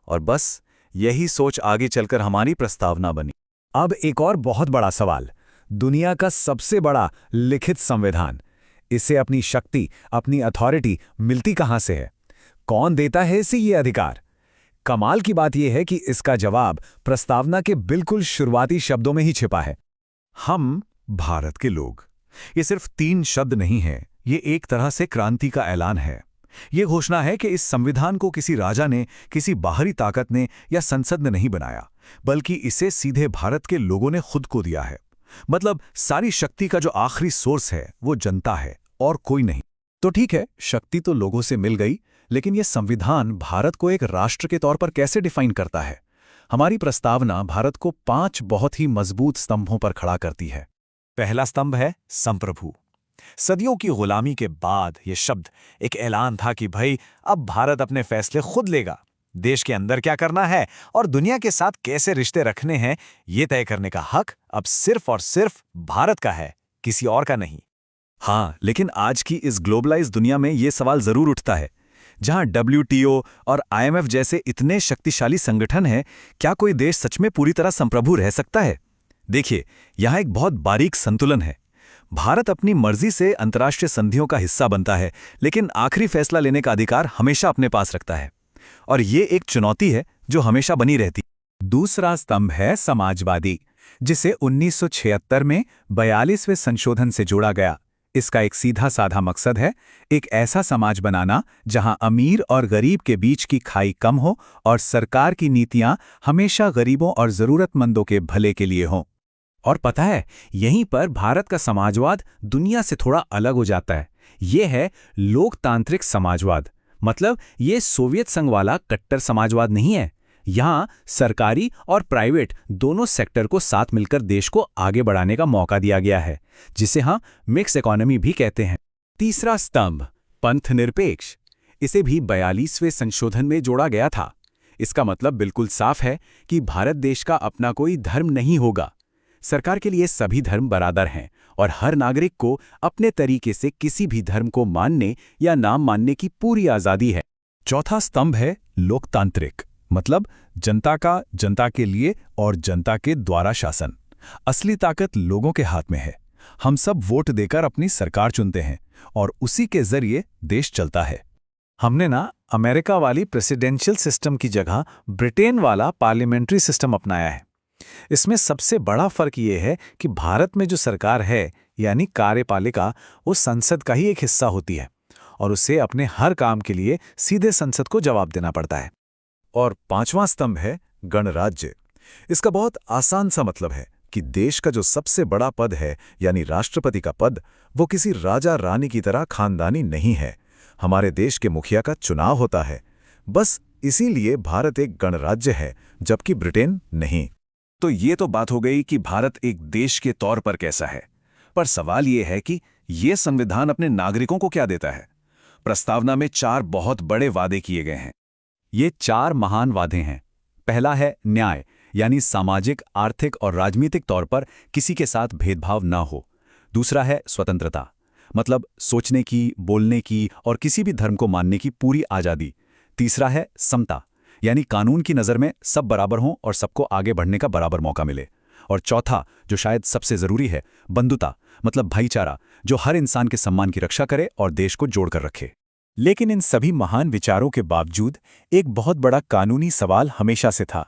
और बस यही सोच आगे चलकर हमारी प्रस्तावना बनी। अब एक और बहुत बड़ा सवाल, दुनिया का सबसे बड़ा लिखित संविधान, इसे अपनी शक्ति, अपनी अथॉरिटी मिलती कहाँ से है? कौन देता है इसे ये अधिकार? कमाल की बात यह है कि इसका जवाब प्रस्तावना के बिल्कुल शुरुआती शब्दों में ही छिपा है। हम भारत के लोग। ये सिर्फ 3 शब्द नहीं है, ये एक तरह से क्रांति का ऐलान है। ये घोषणा है कि इस संविधान को किसी राजा ने, किसी बाहरी ताकत ने या संसद ने नहीं बनाया, बल्कि इसे सीधे भारत के लोगों ने खुद को दिया है। मतलब सारी शक्ति का जो आखिरी सोर्स है वो जनता है और कोई नहीं। तो ठीक है, शक्ति तो लोगों से मिल गई, लेकिन यह संविधान भारत को एक राष्ट्र के तौर पर कैसे डिफाइन करता है? हमारी प्रस्तावना भारत को 5 बहुत ही मजबूत स्तंभों पर खड़ा करती है। पहला स्तंभ है संप्रभु। सदियों की गुलामी के बाद यह शब्द एक ऐलान था कि भाई अब भारत अपने फैसले खुद लेगा। देश के अंदर क्या करना है और दुनिया के साथ कैसे रिश्ते रखने हैं, ये तय करने का हक अब सिर्फ और सिर्फ भारत का है, किसी और का नहीं। हाँ, लेकिन आज की इस ग्लोबलाइज दुनिया में ये सवाल जरूर उठता है, जहां WTO और IMF जैसे इतने शक्तिशाली संगठन हैं, क्या कोई देश सच में पूरी तरह संप्रभु रह सकता है? देखिए, यहाँ एक बहुत बारीक संतुलन है। भारत अपनी मर्जी से अंतर्राष्ट्रीय संधियों का हिस्सा बनता है, लेकिन आखिरी फैसला लेने का अधिकार हमेशा अपने पास रखता है, और ये एक चुनौती है जो हमेशा बनी रहती। दूसरा स्तंभ है समाजवादी, जिसे 1976 में 42वें संशोधन से जोड़ा गया। इसका एक सीधा साधा मकसद है, एक ऐसा समाज बनाना जहां अमीर और गरीब के बीच की खाई कम हो और सरकार की नीतियां हमेशा गरीबों और जरूरतमंदों के भले के लिए हों। और पता है, यहीं पर भारत का समाजवाद दुनिया से थोड़ा अलग हो जाता है। ये है लोकतांत्रिक समाजवाद। मतलब ये सोवियत संघ वाला कट्टर समाजवाद नहीं है। यहाँ सरकारी और प्राइवेट दोनों सेक्टर को साथ मिलकर देश को आगे बढ़ाने का मौका दिया गया है, जिसे हाँ मिक्स इकोनॉमी भी कहते हैं। तीसरा स्तंभ पंथ निरपेक्ष, इसे भी 42वें संशोधन में जोड़ा गया था। इसका मतलब बिल्कुल साफ है कि भारत देश का अपना कोई धर्म नहीं होगा। सरकार के लिए सभी धर्म बराबर हैं और हर नागरिक को अपने तरीके से किसी भी धर्म को मानने या नाम मानने की पूरी आज़ादी है। चौथा स्तंभ है लोकतांत्रिक, मतलब जनता का, जनता के लिए और जनता के द्वारा शासन। असली ताकत लोगों के हाथ में है। हम सब वोट देकर अपनी सरकार चुनते हैं और उसी के जरिए देश चलता है। हमने ना अमेरिका वाली प्रेसिडेंशियल सिस्टम की जगह ब्रिटेन वाला पार्लियामेंट्री सिस्टम अपनाया है। इसमें सबसे बड़ा फर्क ये है कि भारत में जो सरकार है यानी कार्यपालिका, वो संसद का ही एक हिस्सा होती है और उसे अपने हर काम के लिए सीधे संसद को जवाब देना पड़ता है। और पांचवां स्तंभ है गणराज्य। इसका बहुत आसान सा मतलब है कि देश का जो सबसे बड़ा पद है यानी राष्ट्रपति का पद, वो किसी राजा रानी की तरह खानदानी नहीं है। हमारे देश के मुखिया का चुनाव होता है। बस इसीलिए भारत एक गणराज्य है, जबकि ब्रिटेन नहीं।
तो ये तो बात हो गई कि भारत एक देश के तौर पर कैसा है, पर सवाल ये है कि ये संविधान अपने नागरिकों को क्या देता है। प्रस्तावना में 4 बहुत बड़े वादे किए गए हैं।
ये 4 महान वादे हैं। पहला है न्याय, यानी सामाजिक, आर्थिक और राजनीतिक तौर पर किसी के साथ भेदभाव ना हो। दूसरा है स्वतंत्रता, मतलब सोचने की, बोलने की और किसी भी धर्म को मानने की पूरी आज़ादी। तीसरा है समता, यानी कानून की नज़र में सब बराबर हों और सबको आगे बढ़ने का बराबर मौका मिले। और चौथा, जो शायद सबसे ज़रूरी है, बंधुता, मतलब भाईचारा, जो हर इंसान के सम्मान की रक्षा करे और देश को जोड़कर रखे।
लेकिन इन सभी महान विचारों के बावजूद एक बहुत बड़ा कानूनी सवाल हमेशा से था।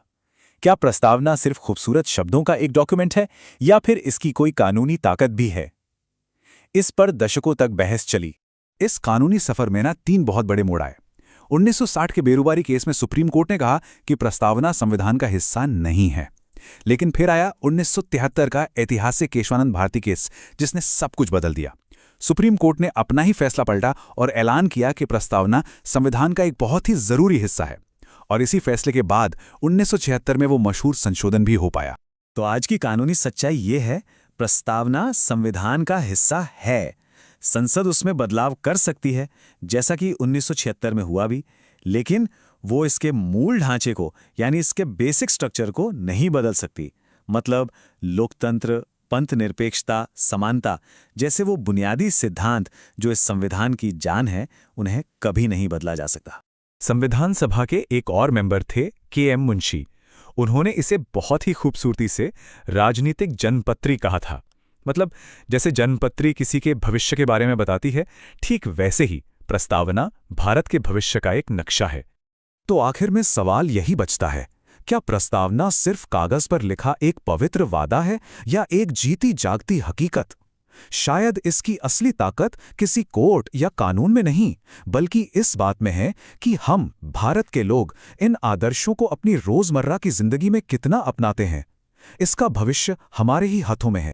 क्या प्रस्तावना सिर्फ खूबसूरत शब्दों का एक डॉक्यूमेंट है या फिर इसकी कोई कानूनी ताकत भी है? इस पर दशकों तक बहस चली।
इस कानूनी सफर में ना 3 बहुत बड़े मोड़ आए। 1960 के बेरुबारी केस में सुप्रीम कोर्ट ने कहा कि प्रस्तावना संविधान का हिस्सा नहीं है। लेकिन फिर आया 1973 का ऐतिहासिक केशवानंद भारती केस, जिसने सब कुछ बदल दिया। सुप्रीम कोर्ट ने अपना ही फैसला पलटा और ऐलान किया कि प्रस्तावना संविधान का एक बहुत ही जरूरी हिस्सा है। और इसी फैसले के बाद 1976 में वो मशहूर संशोधन भी हो पाया।
तो आज की कानूनी सच्चाई ये है, प्रस्तावना संविधान का हिस्सा है। संसद उसमें बदलाव कर सकती है, जैसा कि 1976 में हुआ भी, लेकिन वो इसके मूल ढांचे को यानी इसके बेसिक स्ट्रक्चर को नहीं बदल सकती। मतलब लोकतंत्र, पंथ निरपेक्षता, समानता जैसे वो बुनियादी सिद्धांत जो इस संविधान की जान है, उन्हें कभी नहीं बदला जा सकता।
संविधान सभा के एक और मेंबर थे के.एम. मुंशी। उन्होंने इसे बहुत ही खूबसूरती से राजनीतिक जनपत्री कहा था। मतलब जैसे जनपत्री किसी के भविष्य के बारे में बताती है, ठीक वैसे ही प्रस्तावना भारत के भविष्य का एक नक्शा है। तो आखिर में सवाल यही बचता है, क्या प्रस्तावना सिर्फ कागज पर लिखा एक पवित्र वादा है या एक जीती जागती हकीकत? शायद इसकी असली ताकत किसी कोर्ट या कानून में नहीं, बल्कि इस बात में है कि हम भारत के लोग इन आदर्शों को अपनी रोजमर्रा की जिंदगी में कितना अपनाते हैं। इसका भविष्य हमारे ही हाथों में है।